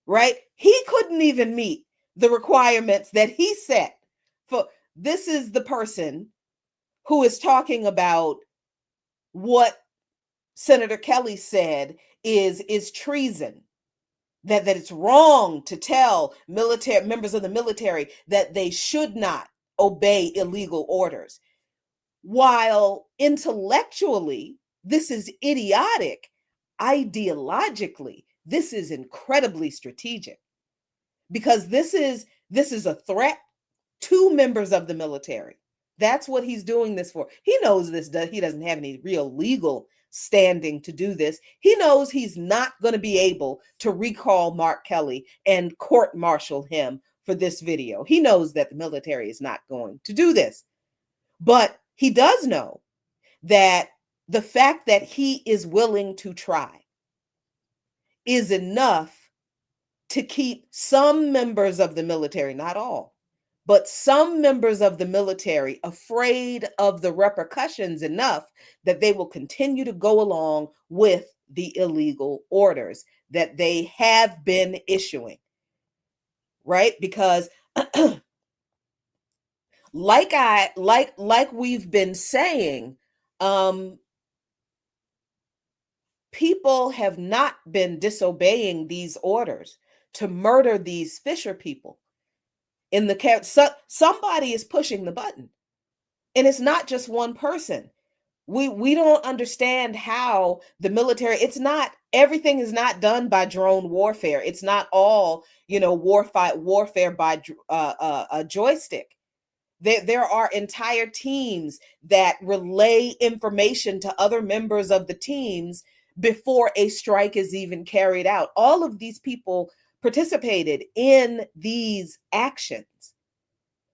right? He couldn't even meet the requirements that he set for. This is the person who is talking about what Senator Kelly said is treason, that it's wrong to tell military members of the military that they should not obey illegal orders. While intellectually, this is idiotic, ideologically, this is incredibly strategic, because this is a threat to members of the military. That's what he's doing this for. He knows this, he doesn't have any real legal standing to do this. He knows he's not going to be able to recall Mark Kelly and court martial him for this video. He knows that the military is not going to do this. But he does know that the fact that he is willing to try is enough to keep some members of the military, not all, but some members of the military afraid of the repercussions enough that they will continue to go along with the illegal orders that they have been issuing, right? Because like we've been saying, people have not been disobeying these orders to murder these Fisher people. In the camp, somebody is pushing the button, and it's not just one person. We don't understand how the military. It's not, everything is not done by drone warfare. It's not all warfare by a joystick. There are entire teams that relay information to other members of the teams before a strike is even carried out. All of these people participated in these actions.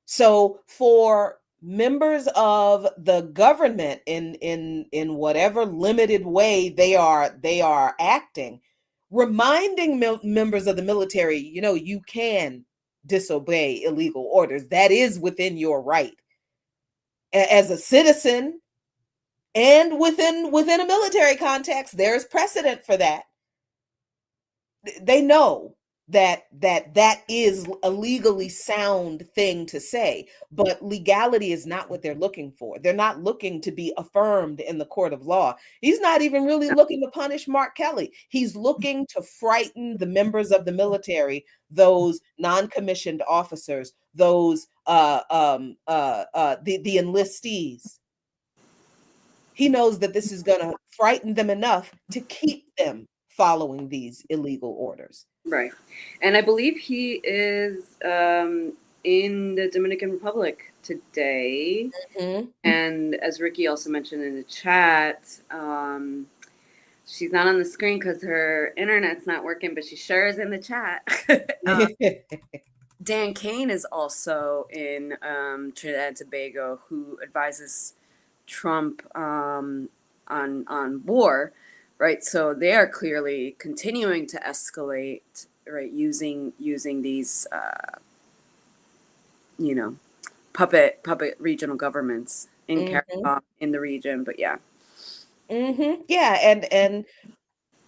So for members of the government, in whatever limited way they are acting, reminding members of the military, you can disobey illegal orders. That is within your right as a citizen, and within a military context, there's precedent for that. They know that is a legally sound thing to say, but legality is not what they're looking for. They're not looking to be affirmed in the court of law. He's not even really looking to punish Mark Kelly. He's looking to frighten the members of the military, those non-commissioned officers, those the enlistees. He knows that this is going to frighten them enough to keep them following these illegal orders. Right. And I believe he is in the Dominican Republic today. Mm-hmm. And as Ricky also mentioned in the chat, she's not on the screen because her internet's not working, but she sure is in the chat. Dan Kane is also in Trinidad and Tobago, who advises Trump on war. Right, so they are clearly continuing to escalate, right, using these, puppet regional governments in mm-hmm. In the region. But yeah, and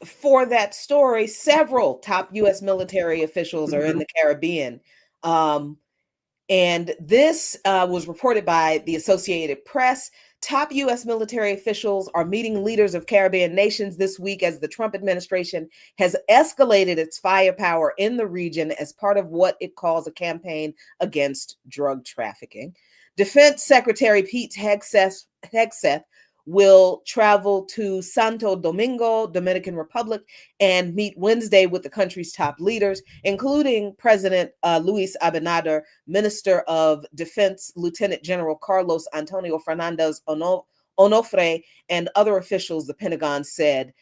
for that story, several top U.S. military officials are in the Caribbean, and this was reported by the Associated Press. Top U.S. military officials are meeting leaders of Caribbean nations this week as the Trump administration has escalated its firepower in the region as part of what it calls a campaign against drug trafficking. Defense Secretary Pete Hegseth will travel to Santo Domingo, Dominican Republic, and meet Wednesday with the country's top leaders, including President Luis Abinader, Minister of Defense Lieutenant General Carlos Antonio Fernandez Onofre, and other officials, the Pentagon said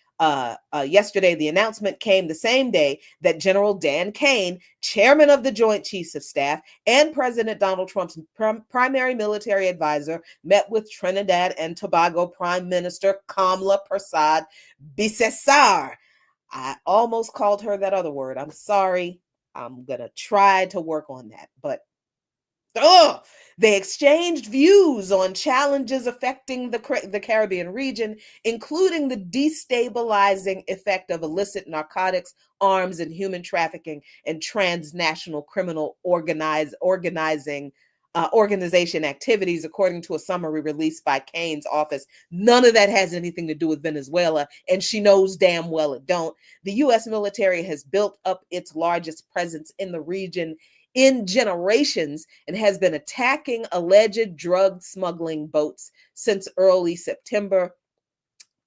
yesterday. The announcement came the same day that General Dan Kane, chairman of the Joint Chiefs of Staff and President Donald Trump's primary military advisor, met with Trinidad and Tobago Prime Minister Kamala Persad Bissessar. I almost called her that other word. I'm sorry. I'm going to try to work on that. But they exchanged views on challenges affecting the Caribbean region, including the destabilizing effect of illicit narcotics, arms, and human trafficking, and transnational criminal organizing organization activities, according to a summary released by Kane's office. None of that has anything to do with Venezuela, and she knows damn well it don't. The U.S. military has built up its largest presence in the region in generations and has been attacking alleged drug smuggling boats since early September.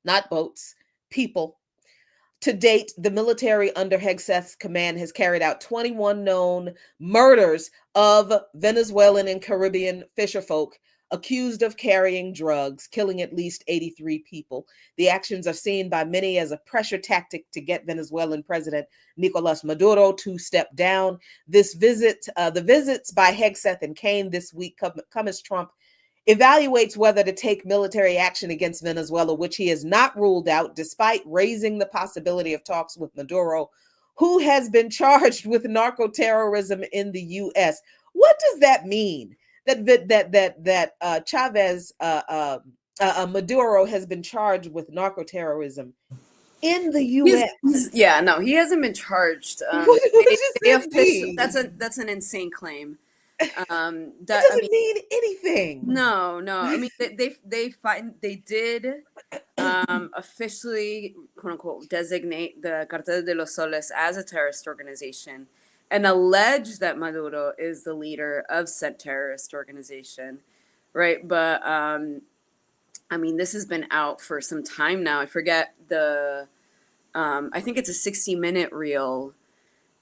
Not boats, people. To date, the military under Hegseth's command has carried out 21 known murders of Venezuelan and Caribbean fisherfolk accused of carrying drugs, killing at least 83 people. The actions are seen by many as a pressure tactic to get Venezuelan President Nicolas Maduro to step down. The visits by Hegseth and Kane this week come as Trump evaluates whether to take military action against Venezuela, which he has not ruled out, despite raising the possibility of talks with Maduro, who has been charged with narco-terrorism in the U.S. What does that mean? That Chavez Maduro has been charged with narco-terrorism in the U.S. Yeah, no, he hasn't been charged. What does that mean? That's an insane claim. It doesn't mean anything. No. I mean, they did officially, quote unquote, designate the Cartel de los Soles as a terrorist organization, and allege that Maduro is the leader of said terrorist organization, right? But I mean, this has been out for some time now. I forget I think it's a 60-minute reel.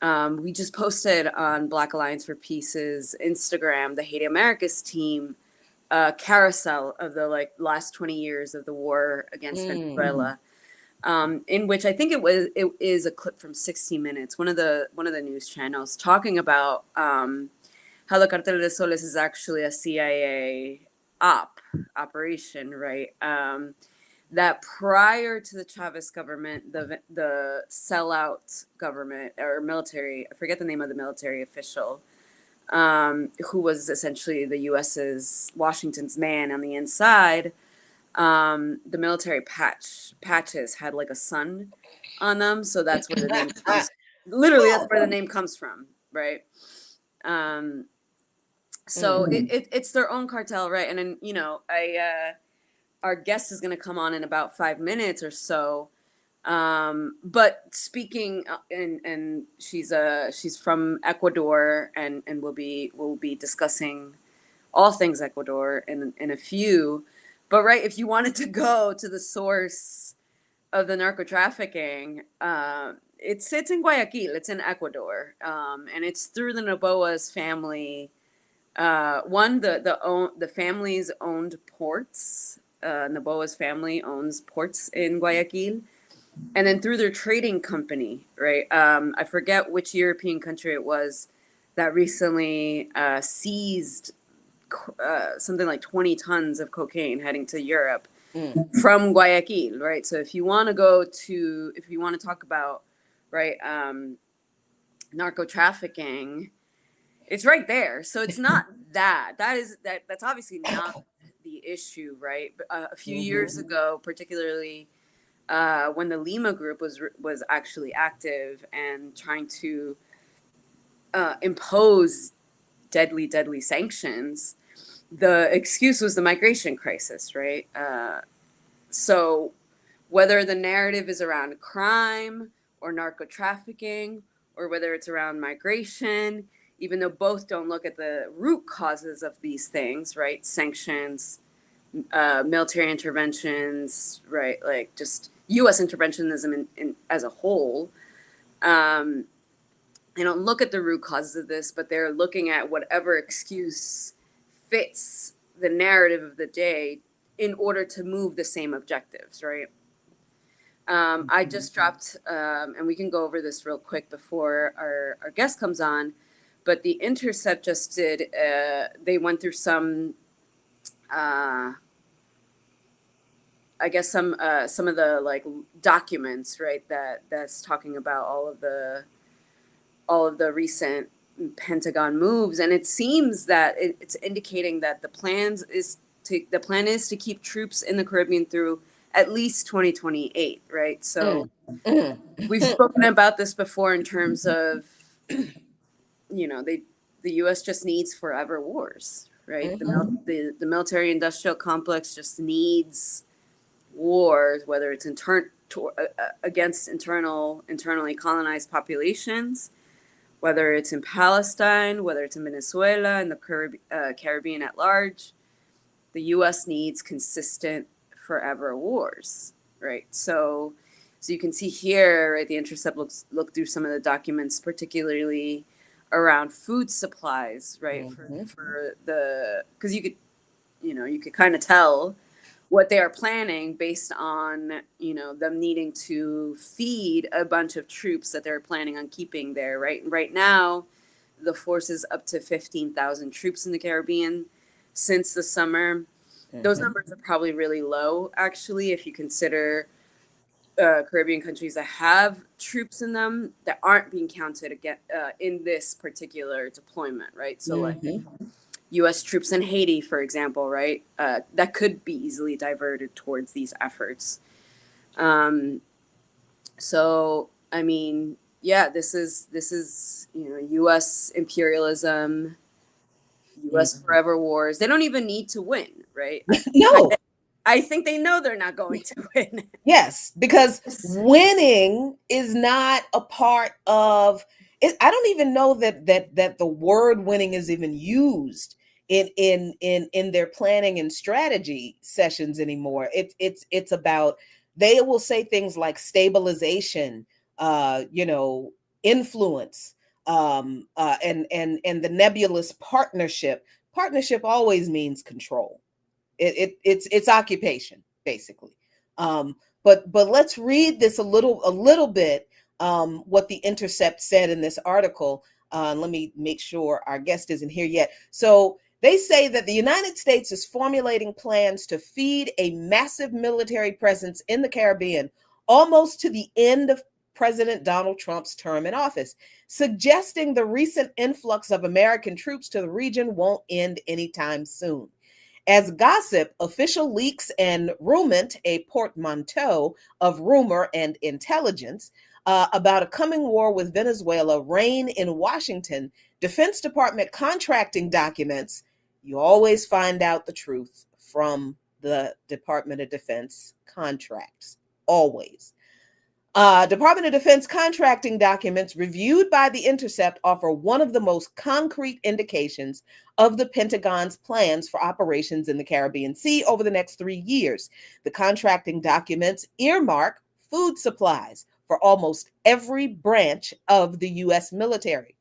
We just posted on Black Alliance for Peace's Instagram, the Haiti Americas team, carousel of the last 20 years of the war against Venezuela, in which I think it is a clip from 60 Minutes, one of the news channels, talking about how the Cartel de Soles is actually a CIA operation, right? That prior to the Chavez government, the sellout government or military, I forget the name of the military official, who was essentially the U.S.'s Washington's man on the inside, the military patches had like a sun on them, so that's where the name comes. Literally, that's where the name comes from, right? So it's their own cartel, right? And then our guest is going to come on in about 5 minutes or so. But speaking, and she's from Ecuador, and we'll be discussing all things Ecuador in a few. But right, if you wanted to go to the source of the narco trafficking, it's in Guayaquil, it's in Ecuador, and it's through the Noboa's family. The family's owned ports. Noboa's family owns ports in Guayaquil, and then through their trading company, right? I forget which European country it was that recently seized something like 20 tons of cocaine heading to Europe from Guayaquil, right? So if you want to talk about, right, narco trafficking, it's right there. So it's not that's obviously not the issue, right? But a few years ago, particularly when the Lima group was actually active and trying to impose deadly sanctions, the excuse was the migration crisis, right? So whether the narrative is around crime or narco trafficking, or whether it's around migration, even though both don't look at the root causes of these things, right? Sanctions, military interventions, right? Like just U.S. interventionism as a whole. They don't look at the root causes of this, but they're looking at whatever excuse fits the narrative of the day in order to move the same objectives, right? I just dropped, and we can go over this real quick before our guest comes on, but The Intercept just did, they went through some, I guess some of the like documents, right, that's talking about all of the recent Pentagon moves, and it seems that it's indicating that the plan is to keep troops in the Caribbean through at least 2028, right? So we've spoken about this before in terms of, the U.S. just needs forever wars, right? Mm-hmm. The military industrial complex just needs wars, whether it's against internally colonized populations, whether it's in Palestine, whether it's in Venezuela and the Caribbean at large. The U.S. needs consistent, forever wars, right? So you can see here, right? The Intercept look through some of the documents, particularly around food supplies, right? Mm-hmm. For the because you could kind of tell what they are planning based on them needing to feed a bunch of troops that they're planning on keeping there, right now the force is up to 15,000 troops in the Caribbean since the summer. Those Mm-hmm. numbers are probably really low, actually, if you consider Caribbean countries that have troops in them that aren't being counted again in this particular deployment, right? So like Mm-hmm. U.S. troops in Haiti, for example, right? That could be easily diverted towards these efforts. Um, so, I mean, yeah, this is U.S. imperialism, U.S. Mm-hmm. forever wars. They don't even need to win, right? No. I think they know they're not going to win. Yes, because winning is not a part of it. I don't even know that the word winning is even used in their planning and strategy sessions anymore. It's about, they will say things like stabilization, influence, and the nebulous partnership. Partnership always means control. It's occupation, basically. um but let's read this a little bit, what the Intercept said in this article. Let me make sure our guest isn't here yet. So they say that the United States is formulating plans to feed a massive military presence in the Caribbean almost to the end of President Donald Trump's term in office, suggesting the recent influx of American troops to the region won't end anytime soon. As gossip, official leaks, and rumant, a portmanteau of rumor and intelligence, about a coming war with Venezuela reign in Washington, Defense Department contracting documents, you always find out the truth from the Department of Defense contracts. Always. Department of Defense contracting documents reviewed by The Intercept offer one of the most concrete indications of the Pentagon's plans for operations in the Caribbean Sea over the next 3 years. The contracting documents earmark food supplies for almost every branch of the U.S. military,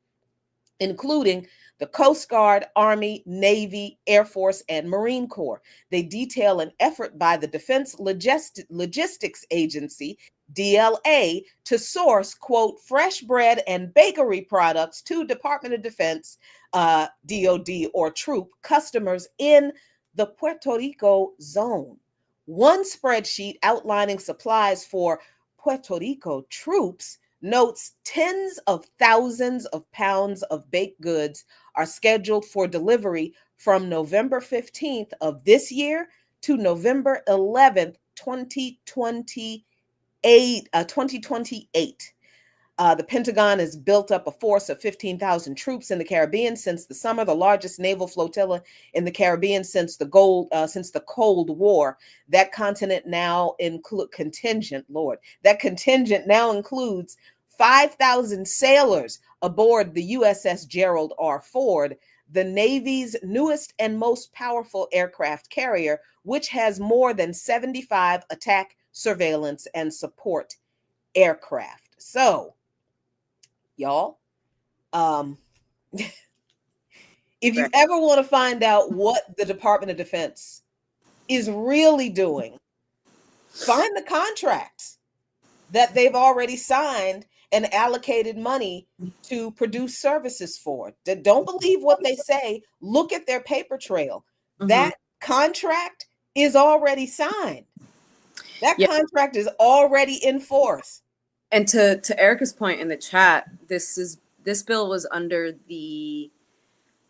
including the Coast Guard, Army, Navy, Air Force, and Marine Corps. They detail an effort by the Defense Logistics Agency, DLA, to source, quote, fresh bread and bakery products to Department of Defense, DOD, or troop customers in the Puerto Rico zone. One spreadsheet outlining supplies for Puerto Rico troops notes tens of thousands of pounds of baked goods are scheduled for delivery from November 15th of this year to November 11th, 2028. The Pentagon has built up a force of 15,000 troops in the Caribbean since the summer, the largest naval flotilla in the Caribbean since the Cold War. That continent now that contingent now includes 5,000 sailors aboard the USS Gerald R. Ford, the Navy's newest and most powerful aircraft carrier, which has more than 75 attack, surveillance, and support aircraft. So, y'all, um, if you Right. ever want to find out what the Department of Defense is really doing, find the contracts that they've already signed and allocated money to produce services for. Don't believe what they say. Look at their paper trail. Mm-hmm. That contract is already signed. That Yeah. contract is already in force. And to Erica's point in the chat, this bill was under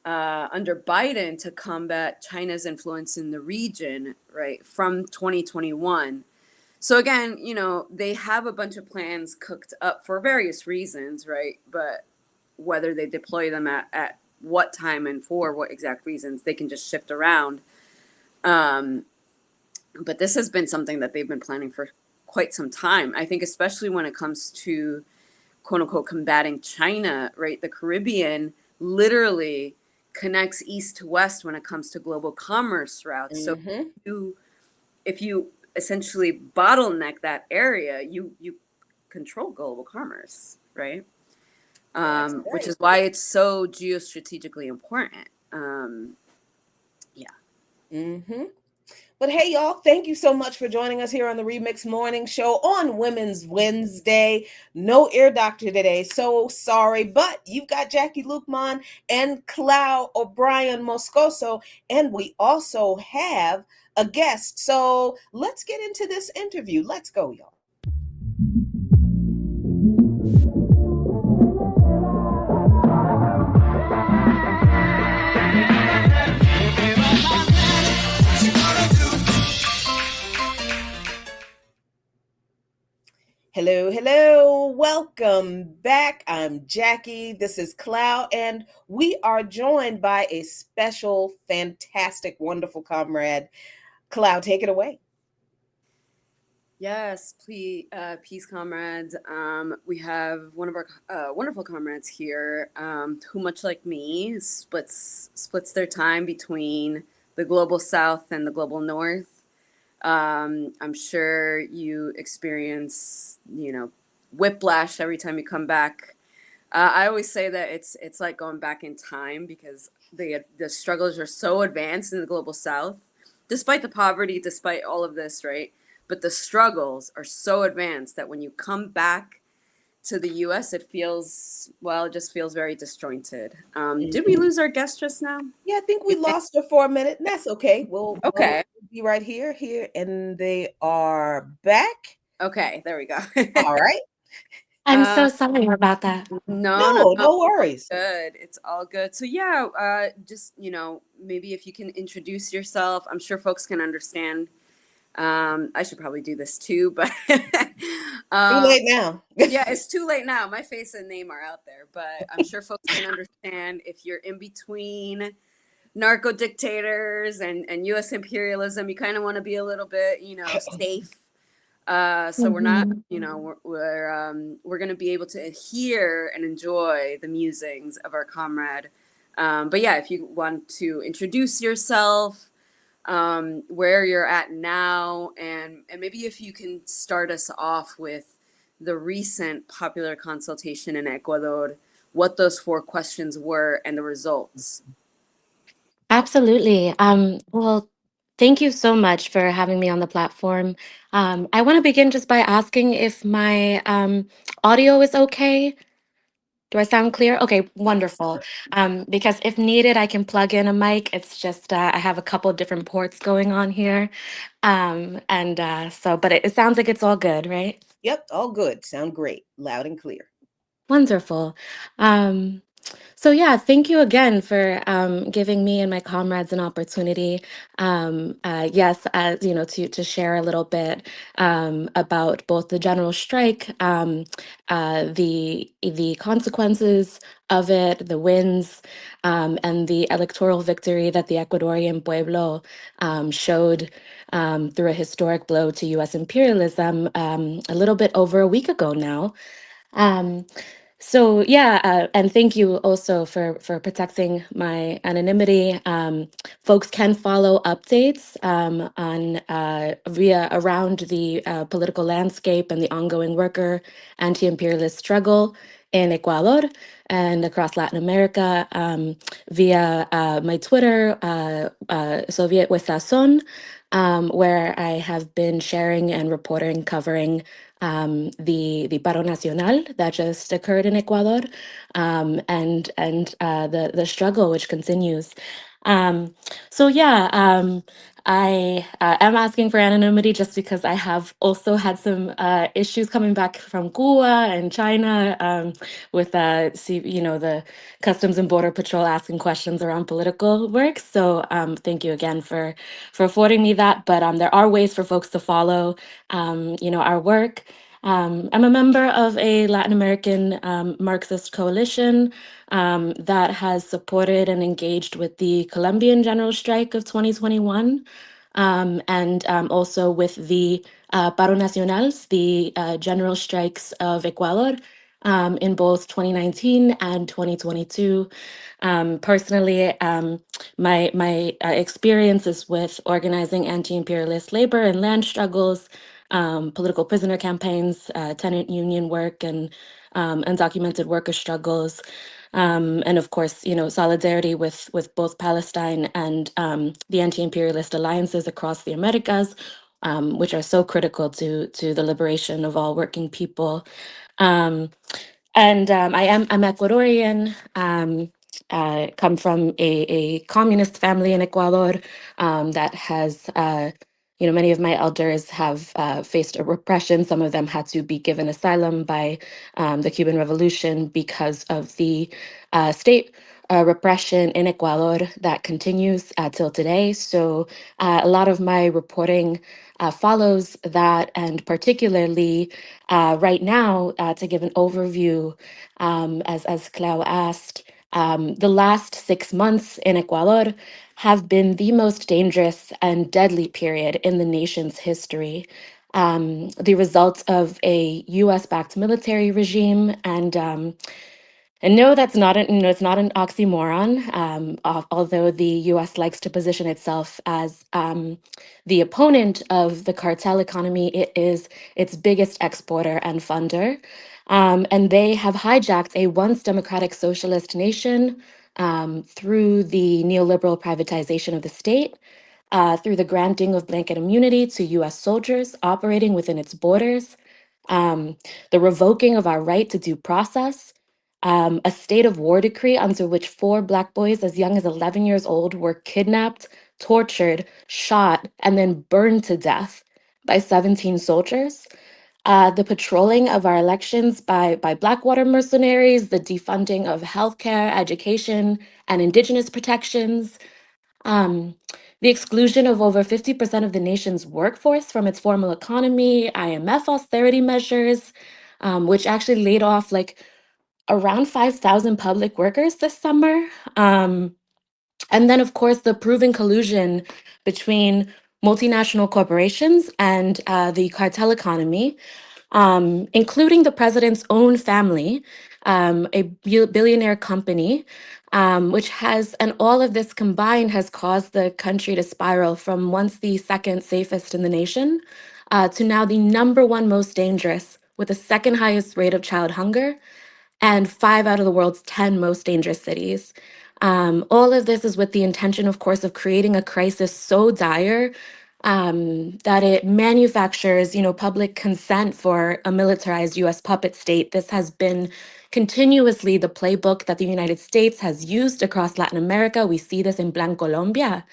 Biden to combat China's influence in the region, right, from 2021. So again, they have a bunch of plans cooked up for various reasons, right? But whether they deploy them at what time and for what exact reasons. They can just shift around. Um, but this has been something that they've been planning for quite some time. I think, especially when it comes to quote unquote combating China, right? The Caribbean literally connects east to west when it comes to global commerce routes. So Mm-hmm. if you essentially bottleneck that area, you control global commerce, right? That's Which right. is why it's so geostrategically important. Yeah. Mm-hmm. But hey, y'all, thank you so much for joining us here on the Remix Morning Show on Women's Wednesday. No ear doctor today. So sorry, but you've got Jackie Lukman and Clau O'Brien Moscoso, and we also have a guest. So let's get into this interview. Let's go, y'all. Hello, hello. Welcome back. I'm Jackie. This is Cloud, and we are joined by a special, fantastic, wonderful comrade. Cloud, take it away. Yes, please, peace, comrades. We have one of our wonderful comrades here, who, much like me, splits their time between the global South and the global North. I'm sure you experience, whiplash every time you come back. I always say that it's like going back in time because the struggles are so advanced in the global South, despite the poverty, despite all of this, right? But the struggles are so advanced that when you come back to the U.S., it just feels very disjointed. Did we Mhm. lose our guest just now? Yeah, I think we lost her for a minute, and that's okay. We'll Okay. be right here, and they are back. Okay, there we go. All right. I'm um, so sorry about that. no, no, No, no. no worries. Good. It's all good. So yeah, just maybe if you can introduce yourself, I'm sure folks can understand. I should probably do this too, but Too um, late now. yeah, it's too late now. My face and name are out there, but I'm sure folks can understand if you're in between narco dictators and U.S. imperialism. You kind of want to be a little bit, safe. So we're not, Mhm. we're going to be able to hear and enjoy the musings of our comrade. But yeah, if you want to introduce yourself, where you're at now, and maybe if you can start us off with the recent popular consultation in Ecuador, what those 4 questions were and the results. Absolutely. Well, thank you so much for having me on the platform. I want to begin just by asking if my audio is okay. Do I sound clear? Okay, wonderful. Because if needed, I can plug in a mic. It's just I have a couple different ports going on here. And but it sounds like it's all good, right? Yep, all good. Sound great. Loud and clear. Wonderful. Um, So yeah, thank you again for giving me and my comrades an opportunity. Yes, as you know, to share a little bit about both the general strike, the consequences of it, the wins, and the electoral victory that the Ecuadorian pueblo showed through a historic blow to U.S. imperialism a little bit over a week ago now. Um, so yeah, and thank you also for protecting my anonymity. Folks can follow updates on via around the political landscape and the ongoing worker anti-imperialist struggle in Ecuador and across Latin America via my Twitter, Soviet Westazón, where I have been sharing and reporting, covering the paro nacional that just occurred in Ecuador, and the struggle which continues. Um, so yeah, I am asking for anonymity just because I have also had some issues coming back from Cuba and China with the Customs and Border Patrol asking questions around political work. So thank you again for affording me that. But there are ways for folks to follow our work. I'm a member of a Latin American Marxist coalition that has supported and engaged with the Colombian general strike of 2021, and also with the Paro Nacionals, the general strikes of Ecuador, in both 2019 and 2022. Personally, my experiences with organizing anti-imperialist labor and land struggles, political prisoner campaigns, tenant union work, and undocumented worker struggles, and of course, solidarity with both Palestine and the anti-imperialist alliances across the Americas, which are so critical to the liberation of all working people. Um, and I'm Ecuadorian. Come from a communist family in Ecuador that has, many of my elders have faced a repression. Some of them had to be given asylum by the Cuban Revolution because of the state repression in Ecuador that continues till today. So a lot of my reporting follows that, and particularly right now, to give an overview, as Clau asked, the last 6 months in Ecuador have been the most dangerous and deadly period in the nation's history. The results of a US backed military regime, and no, that's not it's not an oxymoron. Although the U.S. likes to position itself as the opponent of the cartel economy, it is its biggest exporter and funder, and they have hijacked a once democratic socialist nation through the neoliberal privatization of the state. Through the granting of blanket immunity to US soldiers operating within its borders, the revoking of our right to due process, a state of war decree under which 4 Black boys as young as 11 years old were kidnapped, tortured, shot, and then burned to death by 17 soldiers. The patrolling of our elections by Blackwater mercenaries, the defunding of healthcare, education, and indigenous protections, um, the exclusion of over 50% of the nation's workforce from its formal economy, IMF austerity measures, which actually laid off like around 5,000 public workers this summer. Um, and then, of course, the proven collusion between multinational corporations and the cartel economy, including the president's own family, a billionaire company, which has, and all of this combined has caused the country to spiral from once the second safest in the nation to now the number one most dangerous, with the second highest rate of child hunger and 5 out of the world's 10 most dangerous cities. All of this is with the intention, of course, of creating a crisis so dire that it manufactures, public consent for a militarized U.S. puppet state. This has been continuously the playbook that the United States has used across Latin America. We see this in Plan Colombia.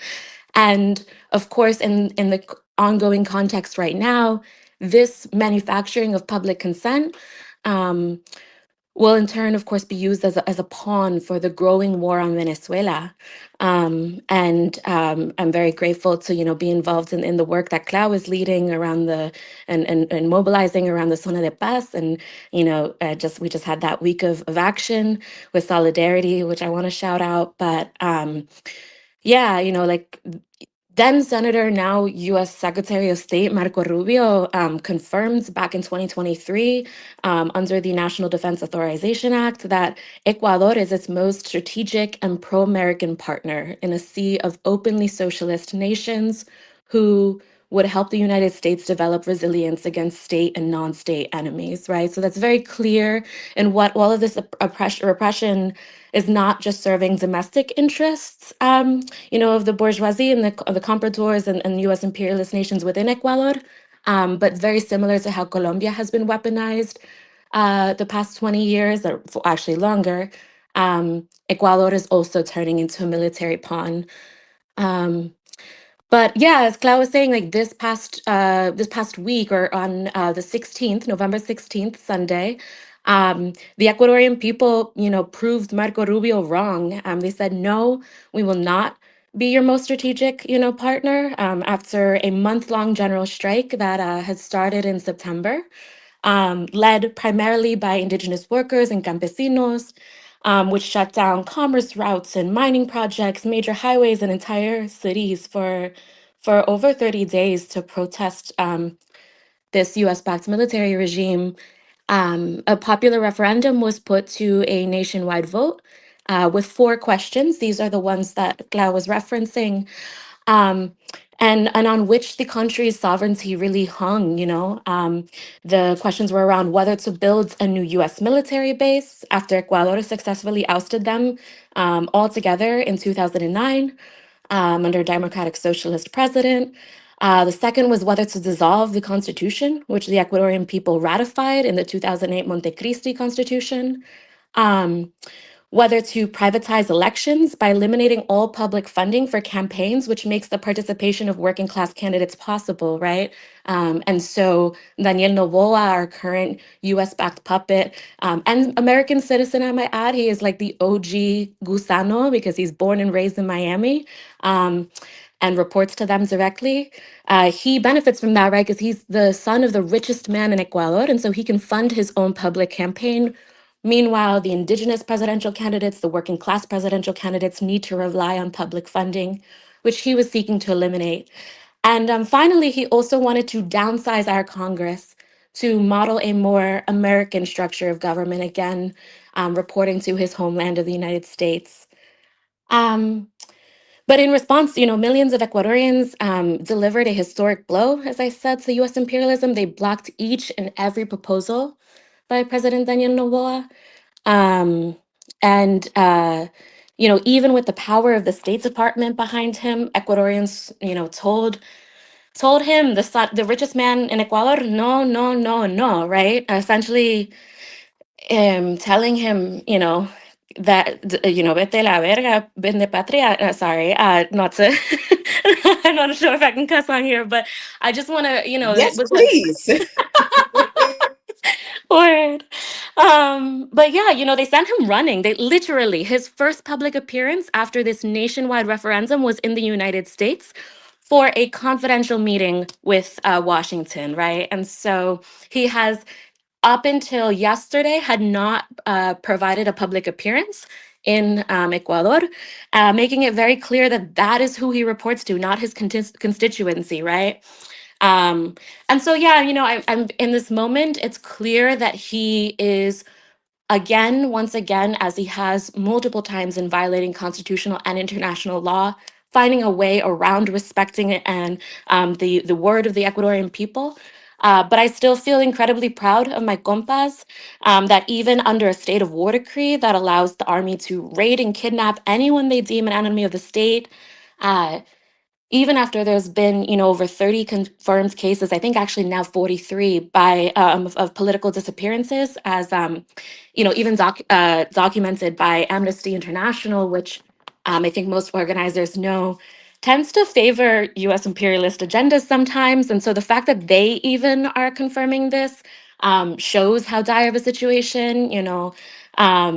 And of course, in the ongoing context right now, this manufacturing of public consent um, will in turn, of course, be used as a pawn for the growing war on Venezuela. And I'm very grateful to, be involved in the work that Clau is leading around and mobilizing around the Zona de Paz. And, we just had that week of action with solidarity, which I want to shout out. But yeah, like then Senator, now U.S. Secretary of State Marco Rubio confirmed back in 2023 under the National Defense Authorization Act that Ecuador is its most strategic and pro-American partner in a sea of openly socialist nations who would help the United States develop resilience against state and non-state enemies, right? So that's very clear in what all of this repression is not just serving domestic interests, of the bourgeoisie and the compradors and U.S. imperialist nations within Ecuador, but very similar to how Colombia has been weaponized the past 20 years, or actually longer. Ecuador is also turning into a military pawn. Um, but yeah, as Clau was saying, like this past week, or on the 16th, November 16th, Sunday, the Ecuadorian people, proved Marco Rubio wrong. They said, no, we will not be your most strategic, partner after a month-long general strike that had started in September. led primarily by indigenous workers and campesinos, which shut down commerce routes and mining projects, major highways, and entire cities for over 30 days to protest this US backed military regime. A popular referendum was put to a nationwide vote with 4 questions. These are the ones that Clau was referencing, um, and on which the country's sovereignty really hung. The questions were around whether to build a new U.S. military base after Ecuador successfully ousted them altogether in 2009 under a democratic socialist president. The second was whether to dissolve the constitution, which the Ecuadorian people ratified in the 2008 Montecristi Constitution. Um, Whether to privatize elections by eliminating all public funding for campaigns, which makes the participation of working class candidates possible, right? And so Daniel Noboa, our current US backed puppet, and American citizen, I might add, he is like the OG Gusano because he's born and raised in Miami. And reports to them directly. He benefits from that, right? Because he's the son of the richest man in Ecuador. And so he can fund his own public campaign. Meanwhile, the indigenous presidential candidates, the working class presidential candidates need to rely on public funding, which he was seeking to eliminate. And finally, he also wanted to downsize our Congress to model a more American structure of government, again, reporting to his homeland of the United States. Um, but in response, millions of Ecuadorians delivered a historic blow, as I said, to US imperialism. They blocked each and every proposal by President Daniel Noboa. Um, and even with the power of the State Department behind him, Ecuadorians, told him the richest man in Ecuador, no, no, no, no, right? Essentially, telling him, that vete la verga, vende patria. Sorry, not to. I'm not sure if I can cuss on here, but I just want to, it Yes, was a please. word. But yeah, they sent him running. They literally, his first public appearance after this nationwide referendum was in the United States for a confidential meeting with Washington, right? And so he has, up until yesterday, had not provided a public appearance in Ecuador, making it very clear that that is who he reports to, not his constituency, right? And so, yeah, I'm in this moment, it's clear that he is once again, as he has multiple times in violating constitutional and international law, finding a way around respecting it and the word of the Ecuadorian people. But I still feel incredibly proud of my compas that even under a state of war decree that allows the army to raid and kidnap anyone they deem an enemy of the state, uh, even after there's been, over 30 confirmed cases, I think actually now 43 by of political disappearances, as even documented by Amnesty International, which I think most organizers know, tends to favor U.S. imperialist agendas sometimes. And so the fact that they even are confirming this shows how dire of a situation, Um,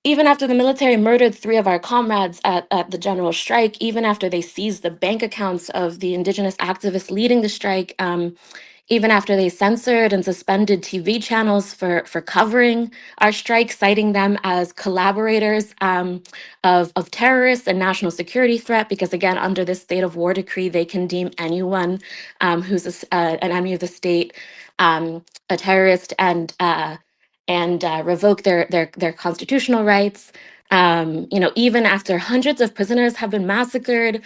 even after the military murdered 3 of our comrades at the general strike, even after they seized the bank accounts of the indigenous activists leading the strike, even after they censored and suspended TV channels for covering our strike, citing them as collaborators of terrorists and national security threat, because again, under this state of war decree, they can deem anyone who's an enemy of the state a terrorist and revoke their constitutional rights. Even after hundreds of prisoners have been massacred,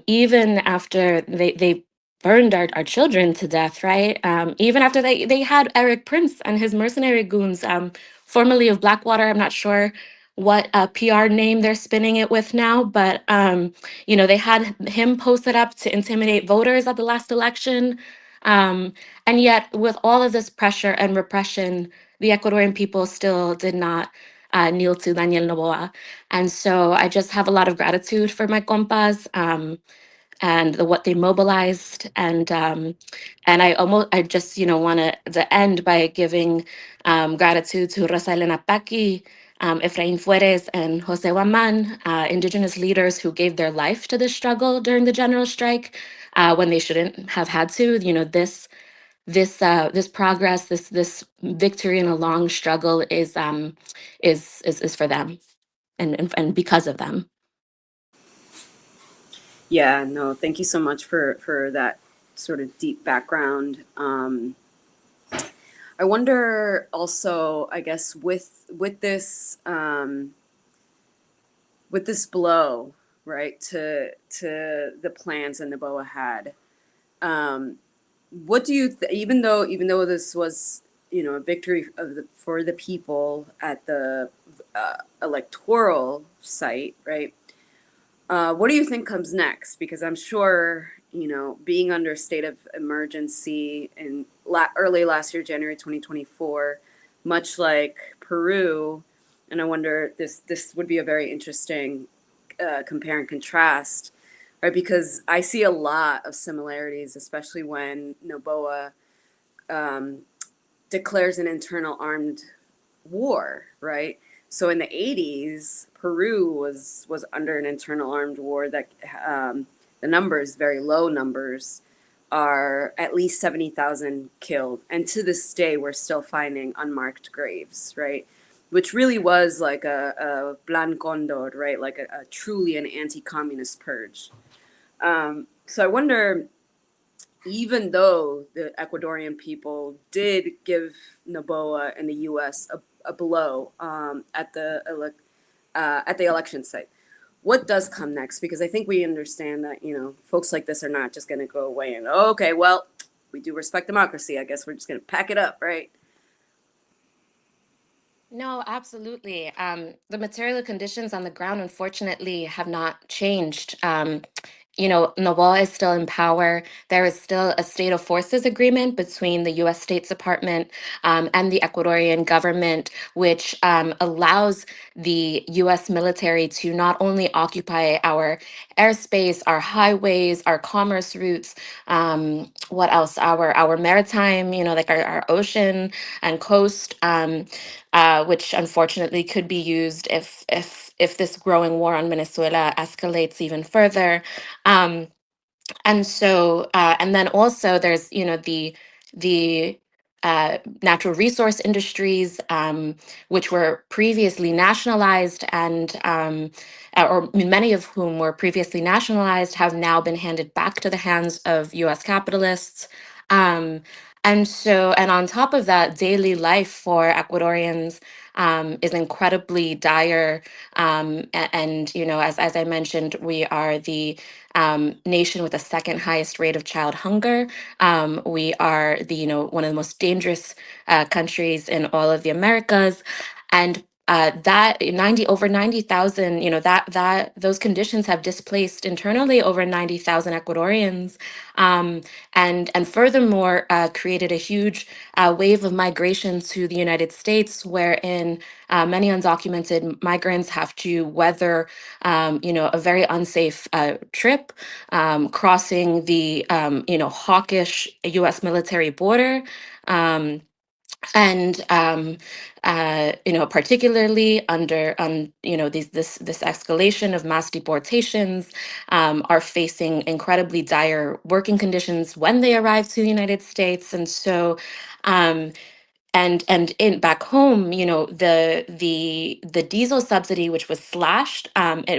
even after they burned our children to death, right? Even after they had Eric Prince and his mercenary goons, formerly of Blackwater. I'm not sure what PR name they're spinning it with now, but they had him posted up to intimidate voters at the last election. And yet, with all of this pressure and repression, the Ecuadorian people still did not kneel to Daniel Noboa. And so I just have a lot of gratitude for my compas. And what they mobilized, and I just want to end by giving gratitude to Rosa Elena Paqui, Efrain Fuertes, and Jose Waman, indigenous leaders who gave their life to this struggle during the general strike when they shouldn't have had to. This this progress, this victory in a long struggle is for them, and because of them. Yeah, no, thank you so much for that sort of deep background. I wonder also, I guess, with this blow, right, to the plans that Naboa had. Um, what do you even though this was, you know, a victory for the people at the electoral site, right? What do you think comes next? Because I'm sure, you know, being under state of emergency in early last year, January 2024, much like Peru, and I wonder, this would be a very interesting compare and contrast, right? Because I see a lot of similarities, especially when Noboa um, declares an internal armed war, right? So in the 80s, Peru was under an internal armed war that the numbers, very low numbers, are at least 70,000 killed. And to this day, we're still finding unmarked graves, right? Which really was like a Plan Condor, right? Like a truly an anti-communist purge. So I wonder, even though the Ecuadorian people did give Noboa and the U.S. a blow at the election site, what does come next? Because I think we understand that, you know, folks like this are not just going to go away and, oh, okay, well, we do respect democracy. I guess we're just going to pack it up, right? No, absolutely. The material conditions on the ground, unfortunately, have not changed. Noboa is still in power. There is still a state of forces agreement between the U.S. State Department and the Ecuadorian government, which allows the U.S. military to not only occupy our airspace, our highways, our commerce routes, what else? Our maritime, like our ocean and coast. Which unfortunately could be used if this growing war on Venezuela escalates even further. Um, and then also there's the natural resource industries, which were previously nationalized, and or many of whom were previously nationalized, have now been handed back to the hands of U.S. capitalists. Um, and on top of that, daily life for Ecuadorians is incredibly dire. And as I mentioned, we are the nation with the second highest rate of child hunger. We are one of the most dangerous countries in all of the Americas, and that 90,000, that those conditions have displaced internally over 90,000 Ecuadorians, and furthermore created a huge wave of migration to the United States, wherein many undocumented migrants have to weather a very unsafe trip, crossing the hawkish U.S. military border. Um, and particularly under this escalation of mass deportations, are facing incredibly dire working conditions when they arrive to the United States. And so um, and in back home, the diesel subsidy, which was slashed,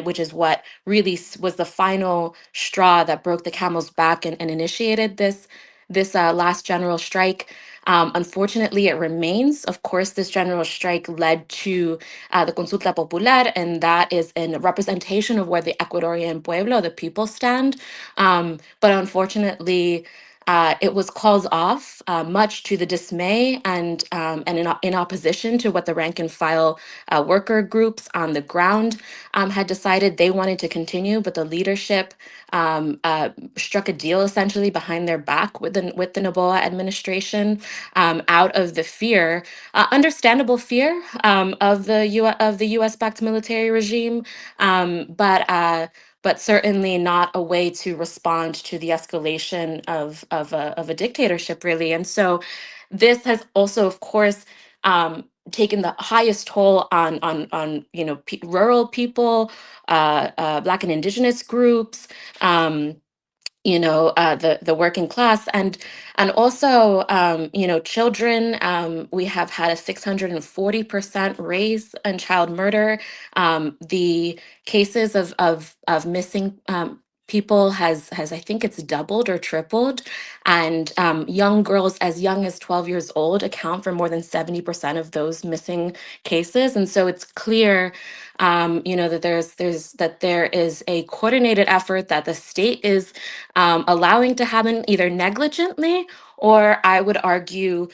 which is what really was the final straw that broke the camel's back and initiated this last general strike. Unfortunately, it remains. Of course, this general strike led to the Consulta Popular, and that is in representation of where the Ecuadorian pueblo, the people, stand. But unfortunately, it was called off, much to the dismay and in opposition to what the rank and file worker groups on the ground had decided they wanted to continue, but the leadership struck a deal essentially behind their back with the Noboa administration, out of the fear, understandable fear, of the U.S. backed military regime, but certainly not a way to respond to the escalation of a dictatorship, really. And so this has also, of course, taken the highest toll on rural people, Black and Indigenous groups. the working class, and also children. We have had a 640% raise in child murder. The cases of missing people has I think it's doubled or tripled, and young girls as young as 12 years old account for more than 70% of those missing cases. And so it's clear that there is a coordinated effort that the state is allowing to happen either negligently, or I would argue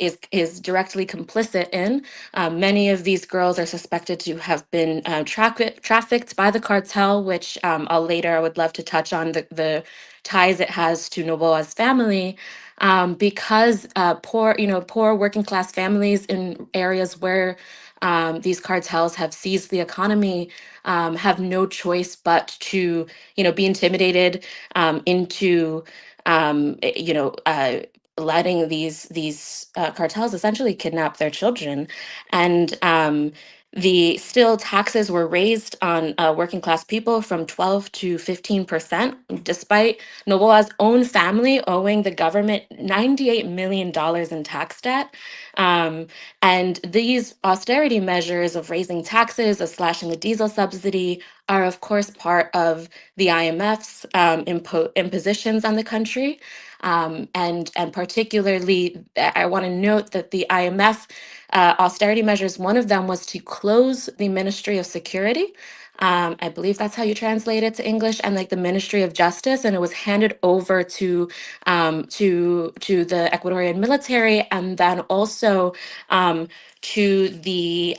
is directly complicit in. Many of these girls are suspected to have been trafficked by the cartel, which I would love to touch on the ties it has to Novoa's family. Because poor working class families in areas where these cartels have seized the economy have no choice but to be intimidated into letting these cartels essentially kidnap their children. And the still taxes were raised on working class people from 12 to 15%, despite Novoa's own family owing the government $98 million in tax debt. And these austerity measures of raising taxes, of slashing the diesel subsidy, are of course part of the IMF's impositions on the country. And particularly, I want to note that the IMF austerity measures, one of them was to close the Ministry of Security. I believe that's how you translate it to English, and like the Ministry of Justice, and it was handed over to the Ecuadorian military, and then also to the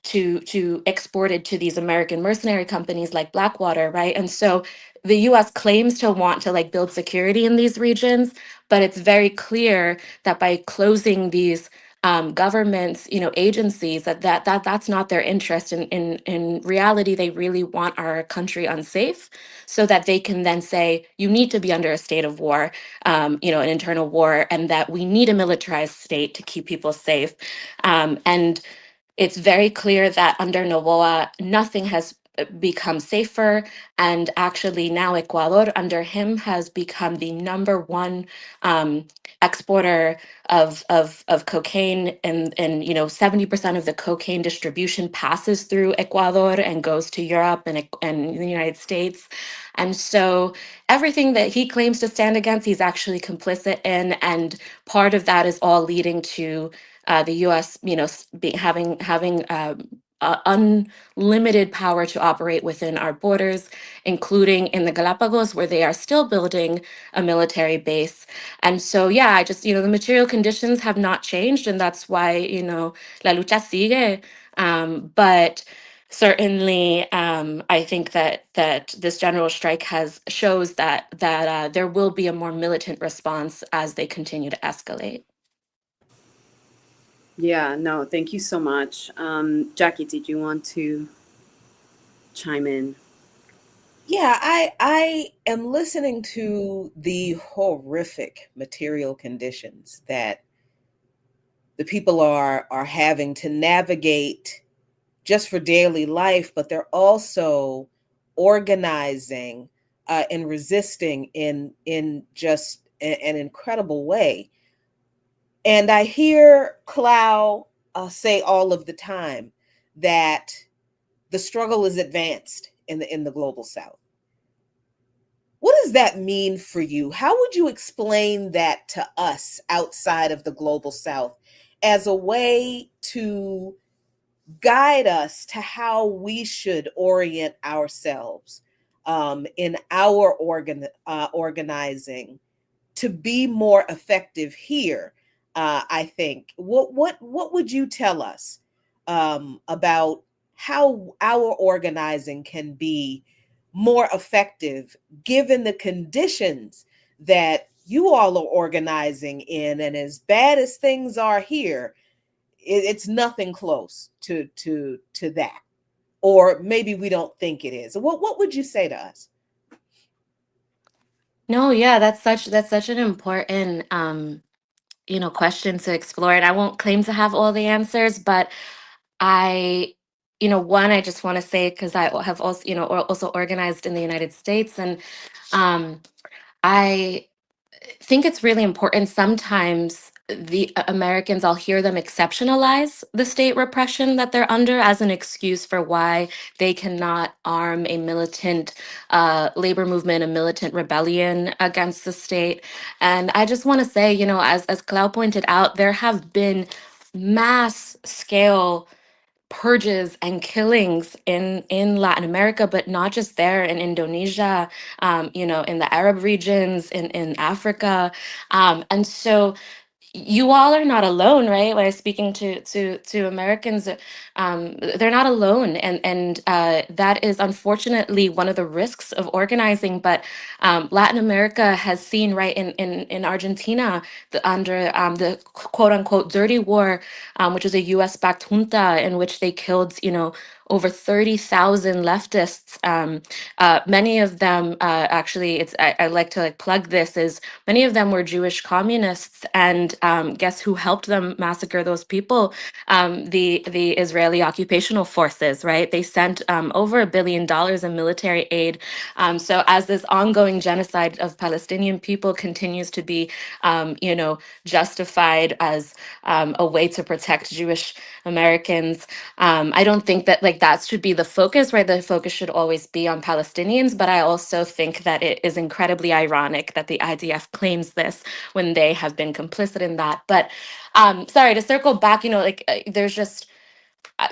to exported to these American mercenary companies like Blackwater, right? And so the US claims to want to like build security in these regions, but it's very clear that by closing these governments, agencies, that's not their interest. In reality, they really want our country unsafe, so that they can then say you need to be under a state of war, an internal war, and that we need a militarized state to keep people safe. And it's very clear that under Novoa, nothing has become safer. And actually, now Ecuador, under him, has become the number one exporter of cocaine. And 70% of the cocaine distribution passes through Ecuador and goes to Europe and the United States. And so everything that he claims to stand against, he's actually complicit in. And part of that is all leading to the U.S., having unlimited power to operate within our borders, including in the Galapagos, where they are still building a military base. And so, yeah, I just, the material conditions have not changed, and that's why, la lucha sigue. But certainly, I think that this general strike shows that there will be a more militant response as they continue to escalate. Yeah, no, thank you so much. Jackie, did you want to chime in? Yeah, I am listening to the horrific material conditions that the people are having to navigate just for daily life, but they're also organizing and resisting in just an incredible way. And I hear Clow say all of the time that the struggle is advanced in the global South. What does that mean for you? How would you explain that to us outside of the global South as a way to guide us to how we should orient ourselves in our organizing to be more effective here? I think. What would you tell us about how our organizing can be more effective given the conditions that you all are organizing in? And as bad as things are here, it's nothing close to that. Or maybe we don't think it is. What would you say to us? No, yeah, that's such an important question to explore. And I won't claim to have all the answers, but I, one, I just want to say, because I have also, also organized in the United States, and I think it's really important. Sometimes the Americans, I'll hear them exceptionalize the state repression that they're under as an excuse for why they cannot arm a militant labor movement, a militant rebellion against the state. And I just want to say, as Clau pointed out, there have been mass scale purges and killings in Latin America, but not just there, in Indonesia, in the Arab regions, in Africa. And so you all are not alone, right? When I'm speaking to Americans, they're not alone, and that is unfortunately one of the risks of organizing. But Latin America has seen, right, in Argentina, under the quote unquote dirty war, which is a U.S. backed junta in which they killed, over 30,000 leftists. Many of them, actually, I like to plug this, is many of them were Jewish communists, and guess who helped them massacre those people? The Israeli occupational forces, right? They sent over $1 billion in military aid. So as this ongoing genocide of Palestinian people continues to be, justified as a way to protect Jewish Americans, I don't think that that should be the focus, right? The focus should always be on Palestinians, but I also think that it is incredibly ironic that the IDF claims this when they have been complicit in that. But sorry, to circle back, there's just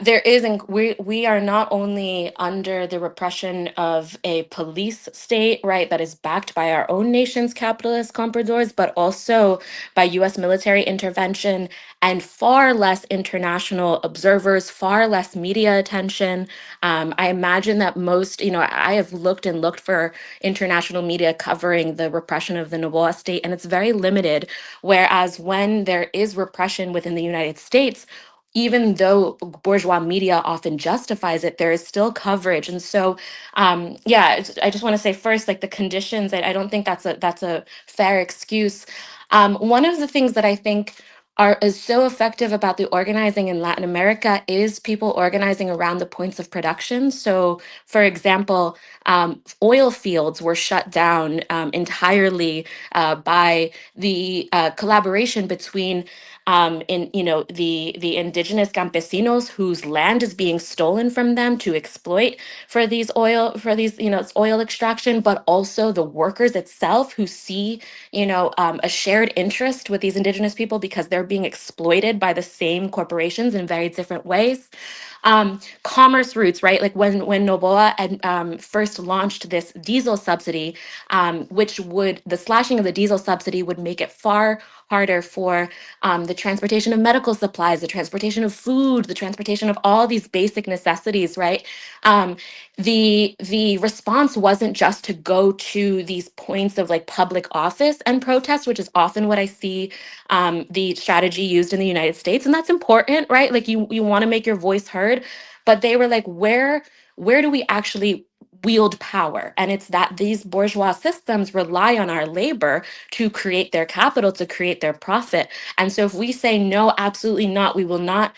there is, and we are not only under the repression of a police state, right, that is backed by our own nation's capitalist compradors, but also by U.S. military intervention and far less international observers, far less media attention. I imagine that most, I have looked and looked for international media covering the repression of the Noboa state, and it's very limited. Whereas when there is repression within the United States, even though bourgeois media often justifies it, there is still coverage. And so, I just want to say first, like the conditions, I don't think that's a fair excuse. One of the things that I think is so effective about the organizing in Latin America is people organizing around the points of production. So, for example, oil fields were shut down entirely by the collaboration between the indigenous campesinos whose land is being stolen from them to exploit for these oil extraction, but also the workers itself who see a shared interest with these indigenous people because they're being exploited by the same corporations in very different ways. Commerce routes, right? Like when Noboa first launched this diesel subsidy, which would the slashing of the diesel subsidy would make it far harder for the transportation of medical supplies, the transportation of food, the transportation of all these basic necessities, right? The response wasn't just to go to these points of like public office and protest, which is often what I see the strategy used in the United States, and that's important, right? Like you want to make your voice heard, but they were like, where do we actually wield power? And it's that these bourgeois systems rely on our labor to create their capital, to create their profit. And so if we say no, absolutely not, we will not,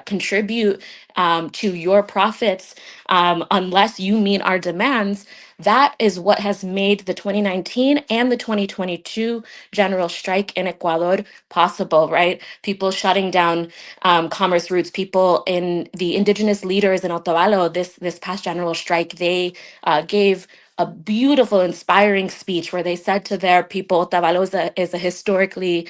contribute to your profits unless you meet our demands. That is what has made the 2019 and the 2022 general strike in Ecuador possible, right? People shutting down commerce routes, people in the indigenous leaders in Otavalo, this past general strike, they gave a beautiful, inspiring speech where they said to their people, Otavalo is a historically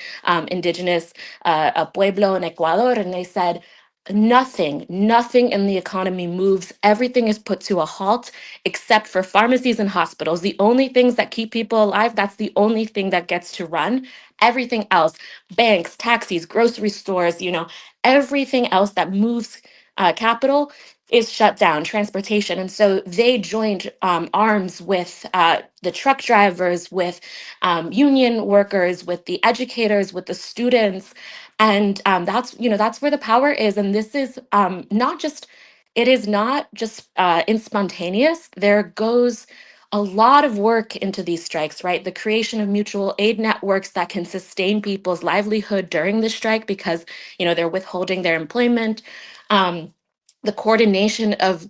indigenous a pueblo in Ecuador, and they said, nothing in the economy moves. Everything is put to a halt except for pharmacies and hospitals. The only things that keep people alive, that's the only thing that gets to run. Everything else, banks, taxis, grocery stores, everything else that moves capital is shut down, transportation. And so they joined arms with the truck drivers, with union workers, with the educators, with the students. And that's where the power is. And this is it is not just spontaneous. There goes a lot of work into these strikes, right? The creation of mutual aid networks that can sustain people's livelihood during the strike because, they're withholding their employment. Um, the coordination of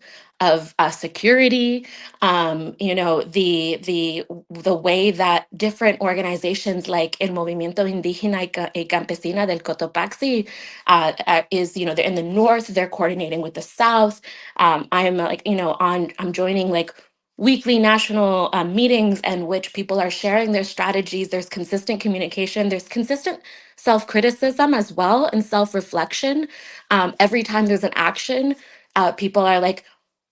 security, the way that different organizations like El Movimiento Indígena y Campesina del Cotopaxi is, they're in the north, they're coordinating with the south. I'm like, I'm joining like weekly national meetings in which people are sharing their strategies. There's consistent communication, there's consistent self-criticism as well, and self-reflection. Every time there's an action, people are like,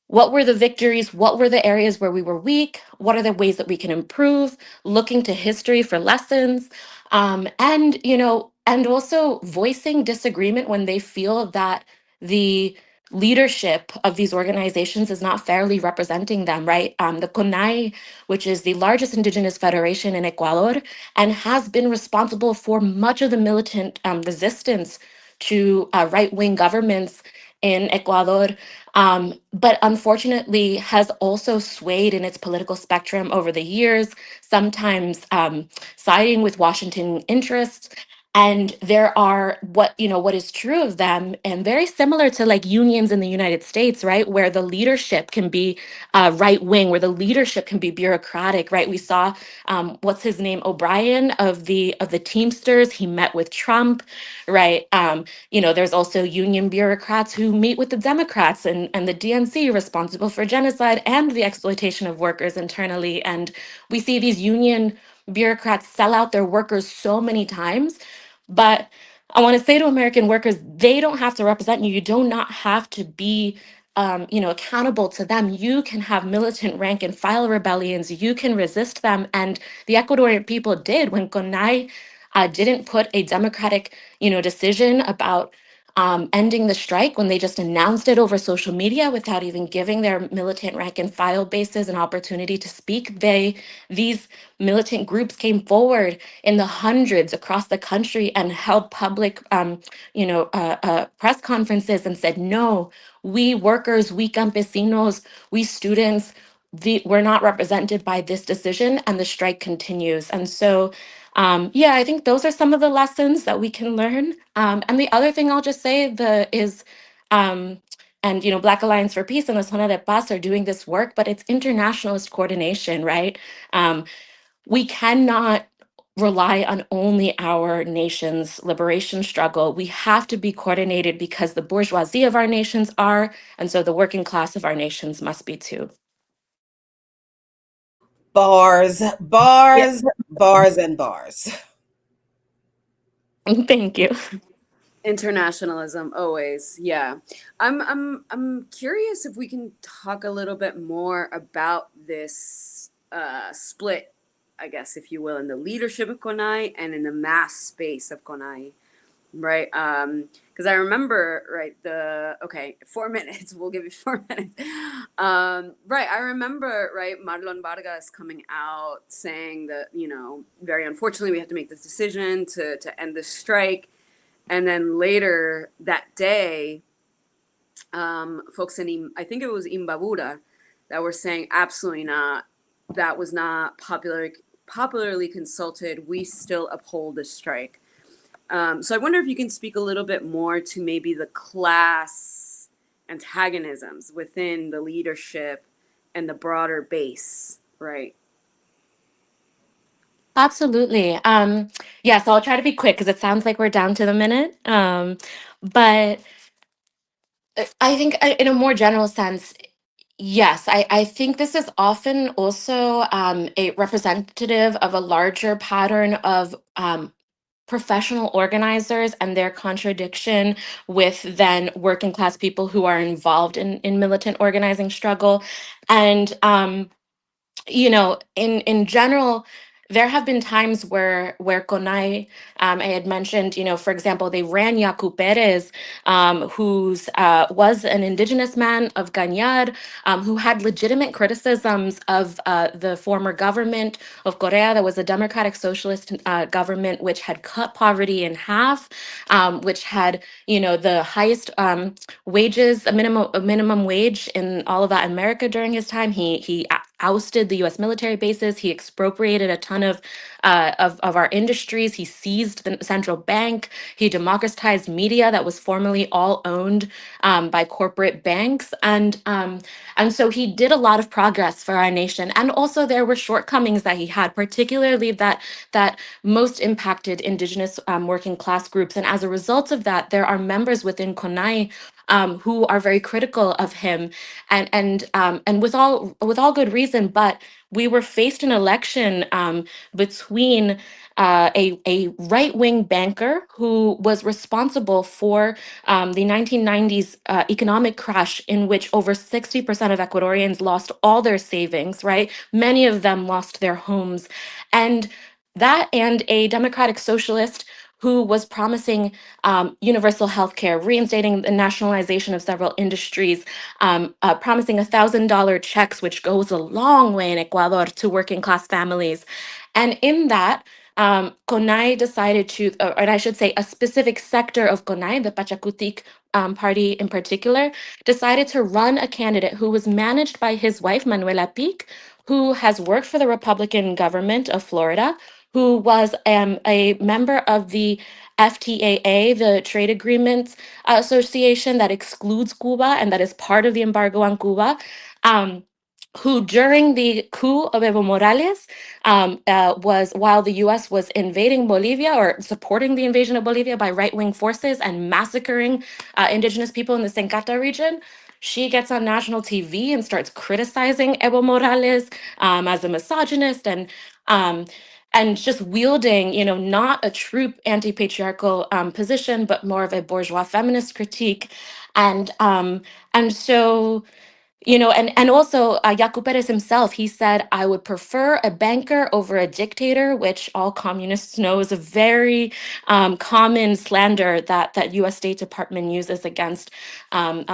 what were the victories? What were the areas where we were weak? What are the ways that we can improve? Looking to history for lessons. And also voicing disagreement when they feel that the leadership of these organizations is not fairly representing them, right? The CONAI, which is the largest indigenous federation in Ecuador and has been responsible for much of the militant resistance to right-wing governments in Ecuador, but unfortunately has also swayed in its political spectrum over the years, sometimes siding with Washington interests. And there are what is true of them, and very similar to like unions in the United States, right, where the leadership can be right wing, where the leadership can be bureaucratic, right? We saw what's his name, O'Brien of the Teamsters. He met with Trump, right? There's also union bureaucrats who meet with the Democrats and the DNC, responsible for genocide and the exploitation of workers internally. And we see these union bureaucrats sell out their workers so many times. But I want to say to American workers, they don't have to represent you. You do not have to be accountable to them. You can have militant rank and file rebellions. You can resist them. And the Ecuadorian people did when CONAI didn't put a democratic decision about ending the strike, when they just announced it over social media without even giving their militant rank and file bases an opportunity to speak. These militant groups came forward in the hundreds across the country and held public, press conferences and said, no, we workers, we campesinos, we students, we're not represented by this decision, and the strike continues. And so yeah, I think those are some of the lessons that we can learn. And the other thing I'll just say um, and Black Alliance for Peace and the Zona de Paz are doing this work, but it's internationalist coordination, right? We cannot rely on only our nation's liberation struggle. We have to be coordinated because the bourgeoisie of our nations are, and so the working class of our nations must be too. Bars, Yeah. bars, bars, and bars. Thank you. Internationalism always. Yeah. I'm curious if we can talk a little bit more about this split, I guess, if you will, in the leadership of CONAI and in the mass space of CONAI. Right. Because I remember, right, 4 minutes, we'll give you 4 minutes. Right. I remember, right, Marlon Vargas coming out saying that, very unfortunately we have to make this decision to end this strike. And then later that day, folks I think it was Imbabura, that were saying absolutely not. That was not popularly consulted. We still uphold the strike. So I wonder if you can speak a little bit more to maybe the class antagonisms within the leadership and the broader base, right? Absolutely. Yeah, so I'll try to be quick because it sounds like we're down to the minute. But I think in a more general sense, yes, I think this is often also a representative of a larger pattern of professional organizers and their contradiction with then working class people who are involved in militant organizing struggle. And in general, there have been times where CONAI, I had mentioned, for example, they ran Yacu Perez, who's was an indigenous man of Cañar, who had legitimate criticisms of the former government of Correa. That was a democratic socialist government which had cut poverty in half, which had, the highest wages, a minimum wage in all of Latin America during his time. He ousted the U.S. military bases. He expropriated a ton of our industries. He seized the central bank. He democratized media that was formerly all owned by corporate banks, and so he did a lot of progress for our nation. And also there were shortcomings that he had, particularly that most impacted indigenous working class groups. And as a result of that, there are members within CONAI who are very critical of him, and with all good reason. But we were faced an election between a right wing banker who was responsible for the 1990s economic crash, in which over 60% of Ecuadorians lost all their savings, right? Many of them lost their homes. And that, and a democratic socialist who was promising universal health care, reinstating the nationalization of several industries, promising $1,000 checks, which goes a long way in Ecuador to working class families. And in that, CONAI decided to, or I should say, a specific sector of CONAI, the Pachacutic party in particular, decided to run a candidate who was managed by his wife, Manuela Pic, who has worked for the Republican government of Florida, who was a member of the FTAA, the Trade Agreements Association that excludes Cuba and that is part of the embargo on Cuba. Who during the coup of Evo Morales was, while the US was invading Bolivia or supporting the invasion of Bolivia by right-wing forces and massacring indigenous people in the Sencata region, she gets on national TV and starts criticizing Evo Morales as a misogynist um, and just wielding, not a true anti-patriarchal position, but more of a bourgeois feminist critique. And so, and also Yacu Perez himself, he said, I would prefer a banker over a dictator, which all communists know is a very common slander that U.S. State Department uses against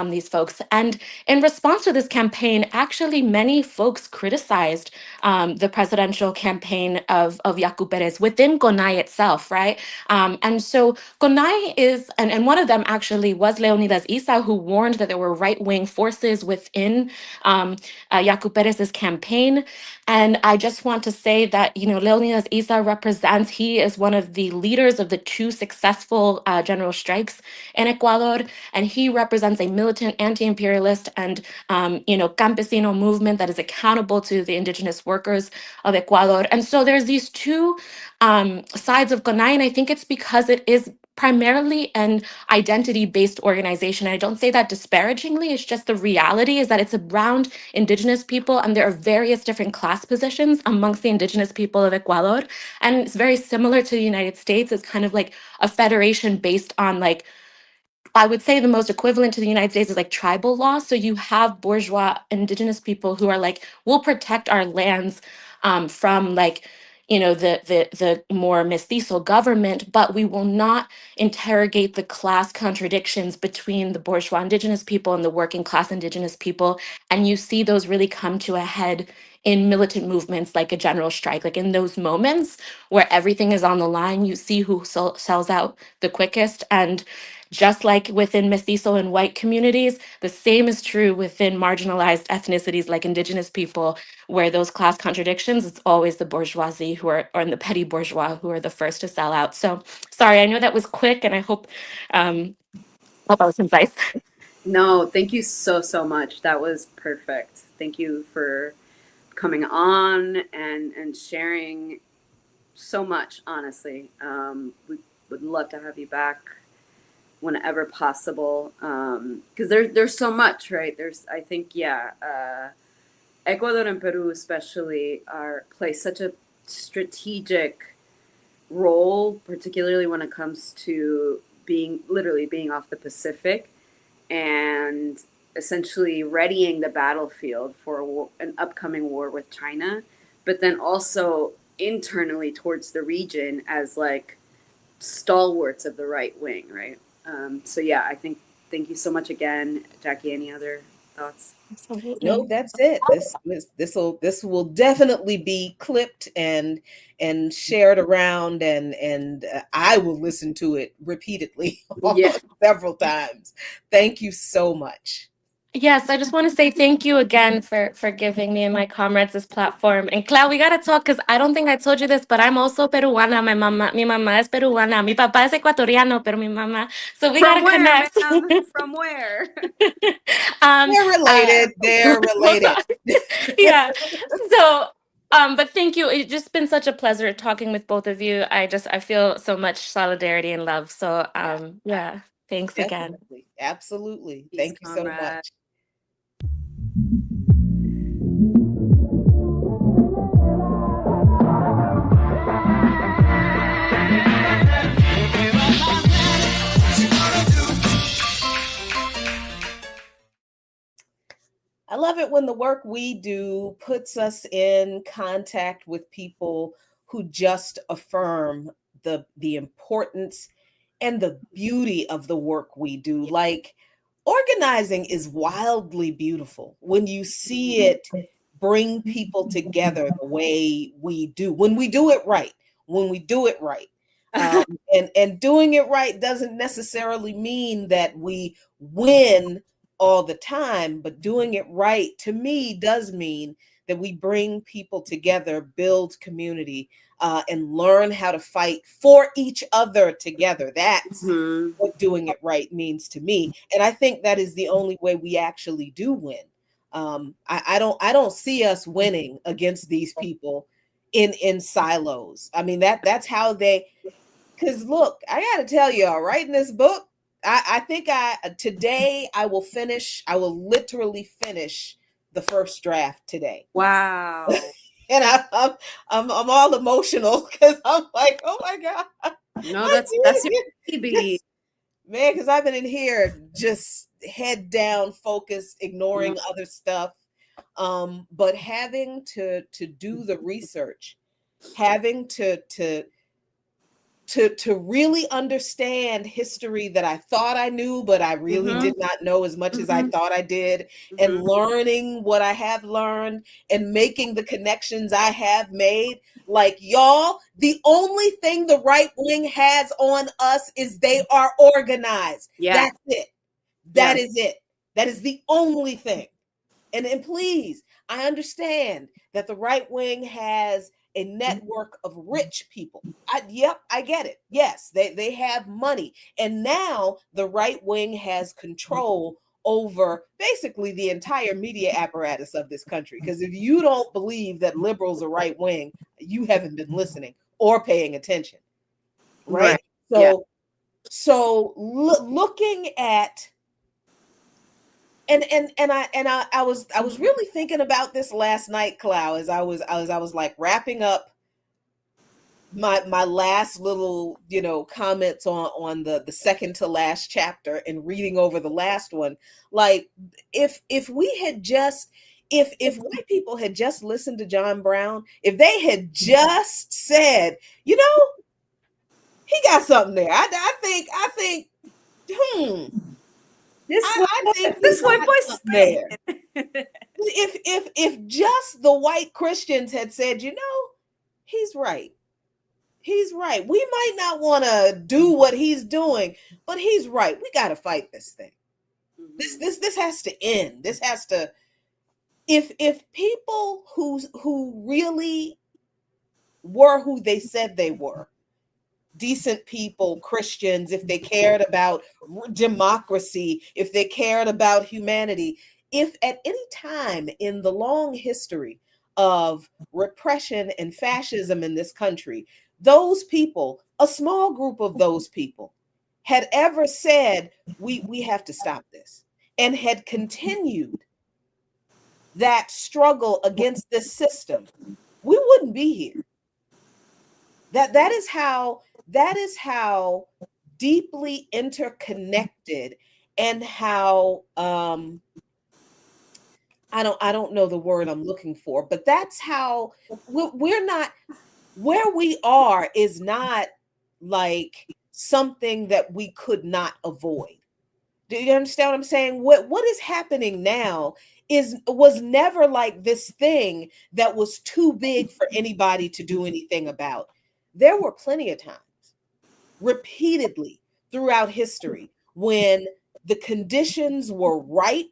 these folks. And in response to this campaign, actually, many folks criticized the presidential campaign of Yacu Perez within CONAI itself, right? And so CONAI is, and one of them actually was Leonidas Issa, who warned that there were right-wing forces within Yacu Perez's campaign. And I just want to say that, Leonidas Issa represents, he is one of the leaders of the two successful general strikes in Ecuador, and he represents a militant anti-imperialist and, campesino movement that is accountable to the indigenous workers of Ecuador. And so there's these two sides of CONAI, and I think it's because it is primarily an identity-based organization. I don't say that disparagingly, it's just the reality is that it's around indigenous people, and there are various different class positions amongst the indigenous people of Ecuador. And it's very similar to the United States. It's kind of like a federation based on, like, I would say the most equivalent to the United States is like tribal law. So you have bourgeois indigenous people who are like, we'll protect our lands from, like, the more mestizo government, but we will not interrogate the class contradictions between the bourgeois indigenous people and the working class indigenous people. And you see those really come to a head in militant movements like a general strike. Like in those moments where everything is on the line, you see who sells out the quickest. And just like within mestizo and white communities, the same is true within marginalized ethnicities like indigenous people, where those class contradictions, it's always the bourgeoisie or the petty bourgeois who are the first to sell out. So sorry, I know that was quick, and I hope I was concise. No, thank you so much. That was perfect. Thank you for coming on and sharing so much, honestly. We would love to have you back whenever possible, because there's so much, right? I think, yeah, Ecuador and Peru especially play such a strategic role, particularly when it comes to literally being off the Pacific and essentially readying the battlefield for an upcoming war with China, but then also internally towards the region as like stalwarts of the right wing, right? So yeah, I think, thank you so much again, Jackie. Any other thoughts? No, Absolutely. that's it. This will definitely be clipped and shared around, and I will listen to it repeatedly Yeah. several times. Thank you so much. Yes, I just want to say thank you again for giving me and my comrades this platform. And Clau, we gotta talk because I don't think I told you this, but I'm also Peruana. Mi mamá es peruana. Mi papá es ecuatoriano, pero mi mamá. So we From gotta where, connect. ma'am? From where? um, They're related. They're we'll related. talk. Yeah. So, but thank you. It's just been such a pleasure talking with both of you. I feel so much solidarity and love. So, Yeah, yeah. Thanks again. definitely. Absolutely. Peace, Thank you so comrade. much. I love it when the work we do puts us in contact with people who just affirm the importance and the beauty of the work we do. Like organizing is wildly beautiful when you see it bring people together the way we do. When we do it right, when we do it right. And doing it right doesn't necessarily mean that we win all the time, but doing it right to me does mean that we bring people together, build community, and learn how to fight for each other together. That's Mhm. what doing it right means to me, and I think that is the only way we actually do win. I don't see us winning against these people in silos. I mean that's how they. Because look, I got to tell y'all, writing this book, I think today I will finish. I will literally finish the first draft today, Wow. and I'm all emotional because I'm like, oh my god, No, I that's did your it. baby. Man, because I've been in here just head down, focused, ignoring other stuff. But having to do the research, having to really understand history that I thought I knew, but I really Mm-hmm. did not know as much as I Mm-hmm. thought I did, and Mm-hmm. learning what I have learned and making the connections I have made. Like, y'all, the only thing the right wing has on us is they are organized. Yeah. That's it. That Yeah. is it. That is the only thing. And please, I understand that the right wing has a network of rich people. Yep, I get it. Yes, they have money. And now the right wing has control over basically the entire media apparatus of this country. Because if you don't believe that liberals are right wing, you haven't been listening or paying attention. Right? Right. Yeah. Looking at and I was really thinking about this last night, Cloud, as I was like wrapping up my last little comments on the second to last chapter and reading over the last one. Like, if we had just if white people had just listened to John Brown, if they had just said, he got something there. I think hmm This white I boy, think he this white got boy's something there. spitting. If just the white Christians had said, he's right. He's right. We might not want to do what he's doing, but he's right. We got to fight this thing. This has to end. This has to. If people who really were who they said they were, decent people, Christians, if they cared about democracy, if they cared about humanity, if at any time in the long history of repression and fascism in this country, those people, a small group of those people, had ever said, we have to stop this, and had continued that struggle against this system, we wouldn't be here. That is how deeply interconnected, and how I don't know the word I'm looking for, but that's how we're not where we are is not like something that we could not avoid. Do you understand what I'm saying? What is happening now was never like this thing that was too big for anybody to do anything about. There were plenty of times, repeatedly throughout history, when the conditions were ripe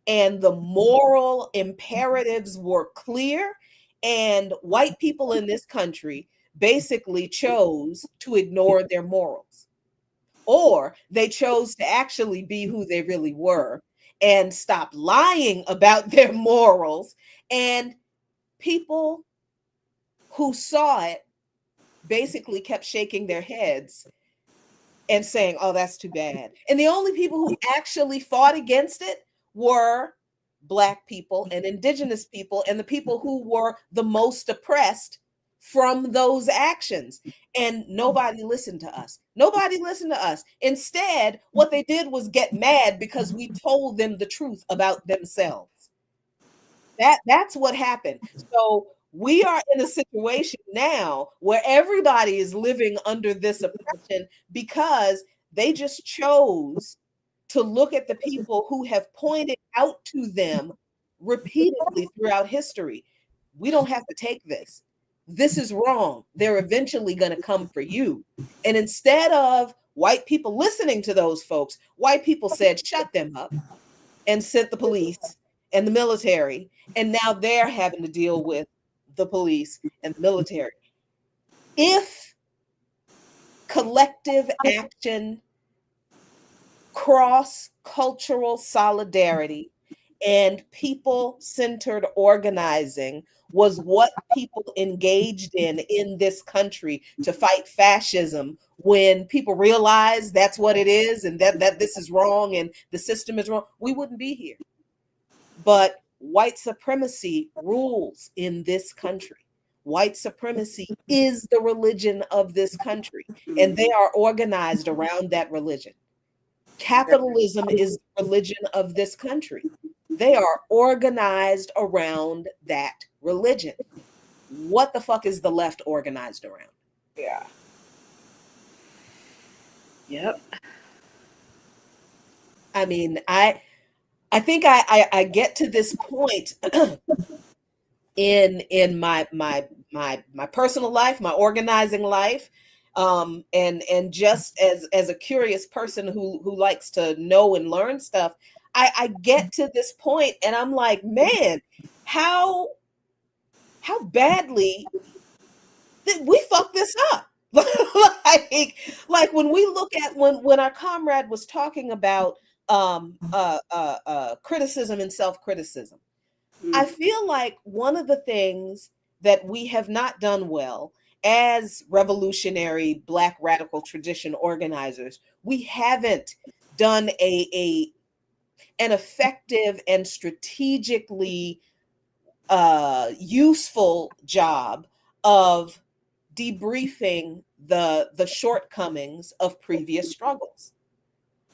and the moral imperatives were clear, and white people in this country basically chose to ignore their morals, or they chose to actually be who they really were and stop lying about their morals. And people who saw it basically kept shaking their heads and saying, oh, that's too bad. And the only people who actually fought against it were Black people and Indigenous people and the people who were the most oppressed from those actions. And nobody listened to us. Nobody listened to us. Instead, what they did was get mad because we told them the truth about themselves. That's what happened. So we are in a situation now where everybody is living under this oppression because they just chose to look at the people who have pointed out to them repeatedly throughout history. We don't have to take this. This is wrong. They're eventually going to come for you. And instead of white people listening to those folks, white people said, shut them up, and sent the police and the military. And now they're having to deal with the police and the military. If collective action, cross-cultural solidarity, and people-centered organizing was what people engaged in this country to fight fascism, when people realized that's what it is and that this is wrong and the system is wrong, we wouldn't be here. But white supremacy rules in this country. White supremacy is the religion of this country, and they are organized around that religion. Capitalism is the religion of this country. They are organized around that religion. What the fuck is the left organized around? Yeah. Yep. I mean, I think I get to this point in my personal life, my organizing life, and just as a curious person who likes to know and learn stuff, I get to this point and I'm like, man, how badly did we fuck this up? like when we look at when our comrade was talking about criticism and self-criticism, I feel like one of the things that we have not done well as revolutionary Black radical tradition organizers, we haven't done an effective and strategically useful job of debriefing the shortcomings of previous struggles.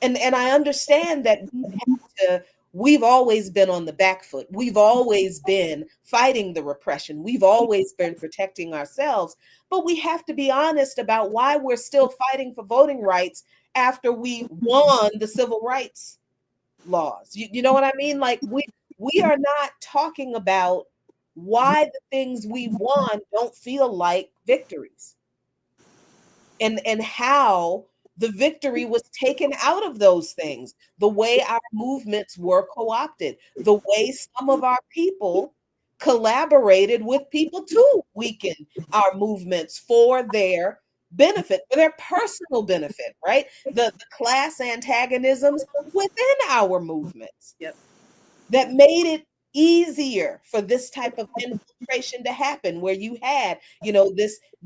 And I understand that we've always been on the back foot. We've always been fighting the repression. We've always been protecting ourselves. But we have to be honest about why we're still fighting for voting rights after we won the civil rights laws. You know what I mean? Like we are not talking about why the things we won don't feel like victories, and how the victory was taken out of those things, the way our movements were co-opted, the way some of our people collaborated with people to weaken our movements for their benefit, for their personal benefit, right? The class antagonisms within our movements. Yep. That made it easier for this type of infiltration to happen, where you had,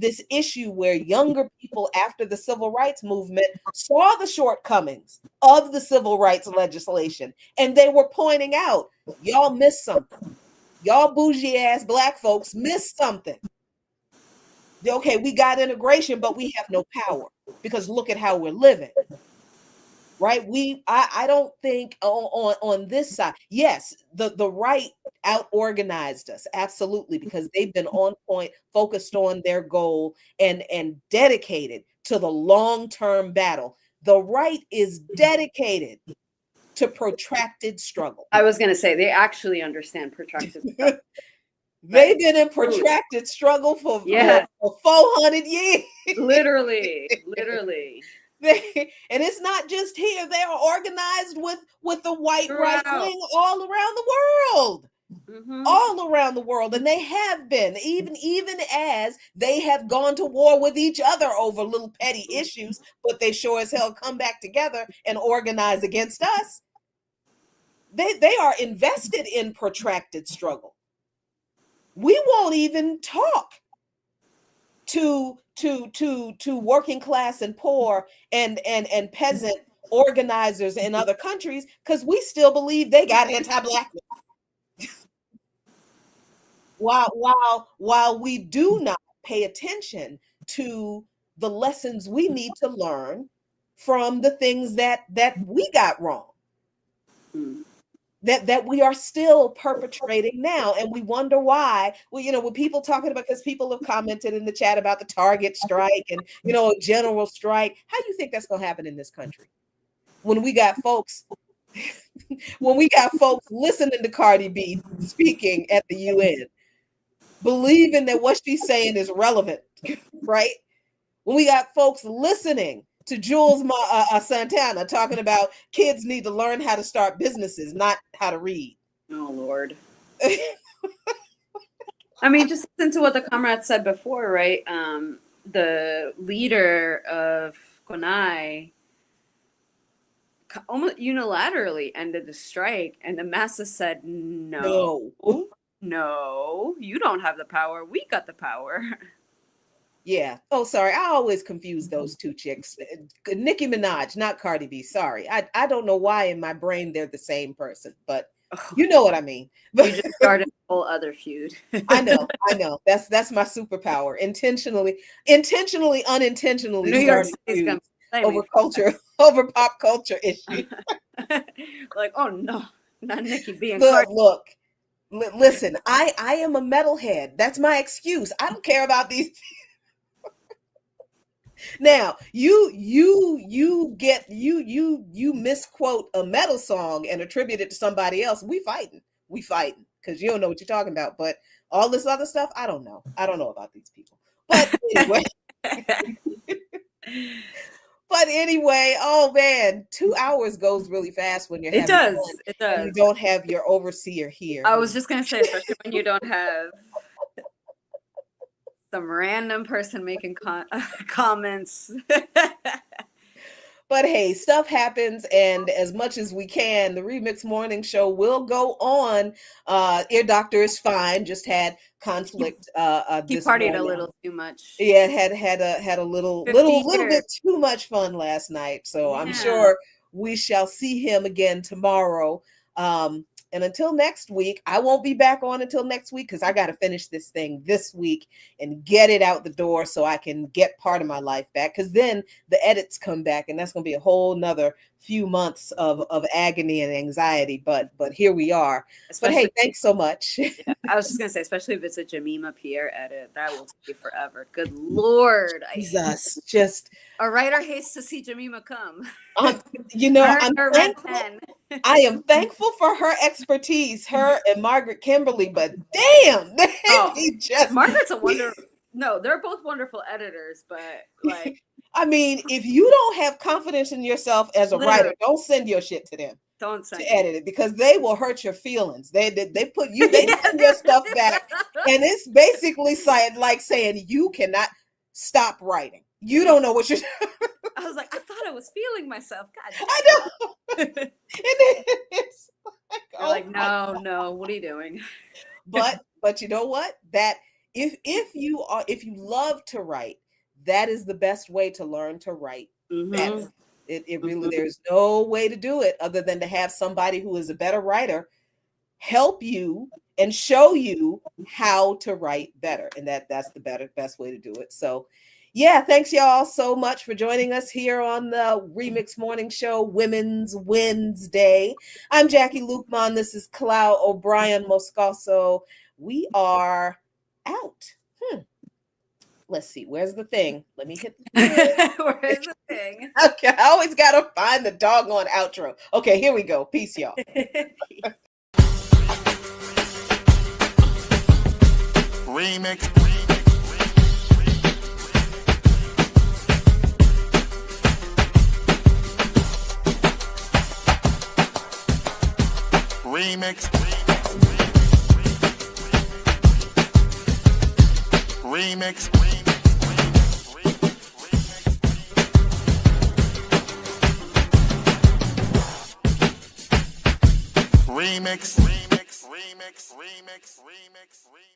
this issue where younger people after the civil rights movement saw the shortcomings of the civil rights legislation, and they were pointing out, y'all missed something. Y'all bougie ass Black folks missed something. Okay, we got integration, but we have no power because look at how we're living. Right? I don't think on this side, yes, the right out organized us, absolutely, because they've been on point, focused on their goal, and dedicated to the long-term battle. The right is dedicated to protracted struggle. I was going to say, they actually understand protracted struggle. They've been in protracted struggle for 400 years. Literally. And it's not just here. They are organized with the white right wing all around the world. All around the world, and they have been, even as they have gone to war with each other over little petty issues, but they sure as hell come back together and organize against us. They are invested in protracted struggle. We won't even talk to working class and poor and peasant organizers in other countries because we still believe they got anti-blackness. While we do not pay attention to the lessons we need to learn from the things that we got wrong, that we are still perpetrating now, and we wonder why. Well, when people talking about, because people have commented in the chat about the Target strike and a general strike. How do you think that's going to happen in this country when we got folks? When we got folks listening to Cardi B speaking at the UN, believing that what she's saying is relevant, right? When we got folks listening to Jules Santana talking about kids need to learn how to start businesses, not how to read. Oh, Lord. I mean, just listen to what the comrade said before, right? The leader of CONAI almost unilaterally ended the strike, and the masses said, no, you don't have the power. We got the power. Yeah. Oh, sorry. I always confuse those two chicks. Nicki Minaj, not Cardi B. Sorry. I don't know why in my brain they're the same person, but you know what I mean. You just started a whole other feud. I know. That's my superpower. Intentionally, unintentionally New York City's over culture, over pop culture issues. Like, oh no, not Nicki being look. Listen, I am a metalhead. That's my excuse. I don't care about these. Now you misquote a metal song and attribute it to somebody else. We fighting because you don't know what you're talking about. But all this other stuff, I don't know about these people. But anyway. But anyway, oh man, 2 hours goes really fast when you're having fun. It does. And you don't have your overseer here. I was just gonna say, especially when you don't have some random person making comments. But hey, stuff happens, and as much as we can, the Remix Morning Show will go on. Ear Doctor is fine, just had conflict. He partied a little too much. Yeah, had a little bit too much fun last night. So yeah. I'm sure we shall see him again tomorrow. And until next week, I won't be back on until next week because I got to finish this thing this week and get it out the door so I can get part of my life back. Because then the edits come back, and that's going to be a whole nother few months of agony and anxiety. But here we are. But hey, thanks so much. Yeah, I was just going to say, especially if it's a Jemima Pierre edit, that will take you forever. Good Lord. Jesus, just... A writer hates to see Jemima come. I'm thankful. I am thankful for her expertise, her and Margaret Kimberly, but damn, Margaret's a wonderful. No, they're both wonderful editors, but like, I mean, if you don't have confidence in yourself as a writer, don't send your shit to them. Don't send to edit it because they will hurt your feelings. They put you, they send your stuff back, and it's basically like saying you cannot stop writing. You don't know what you're. I was like, I thought I was feeling myself. God, I know. And it's like, you're like, no, what are you doing? But you know what? That if you love to write, that is the best way to learn to write. Mm-hmm. It really, there's no way to do it other than to have somebody who is a better writer help you and show you how to write better, and that's the best way to do it. So. Yeah, thanks y'all so much for joining us here on the Remix Morning Show, Women's Wednesday. I'm Jackie Lukman. This is Clau O'Brien Moscoso. We are out. Let's see. Where's the thing? Let me hit the thing. Where's the thing? Okay, I always got to find the doggone outro. Okay, here we go. Peace, y'all. Remix. remix, remix, remix, remix, remix, remix, remix, remix.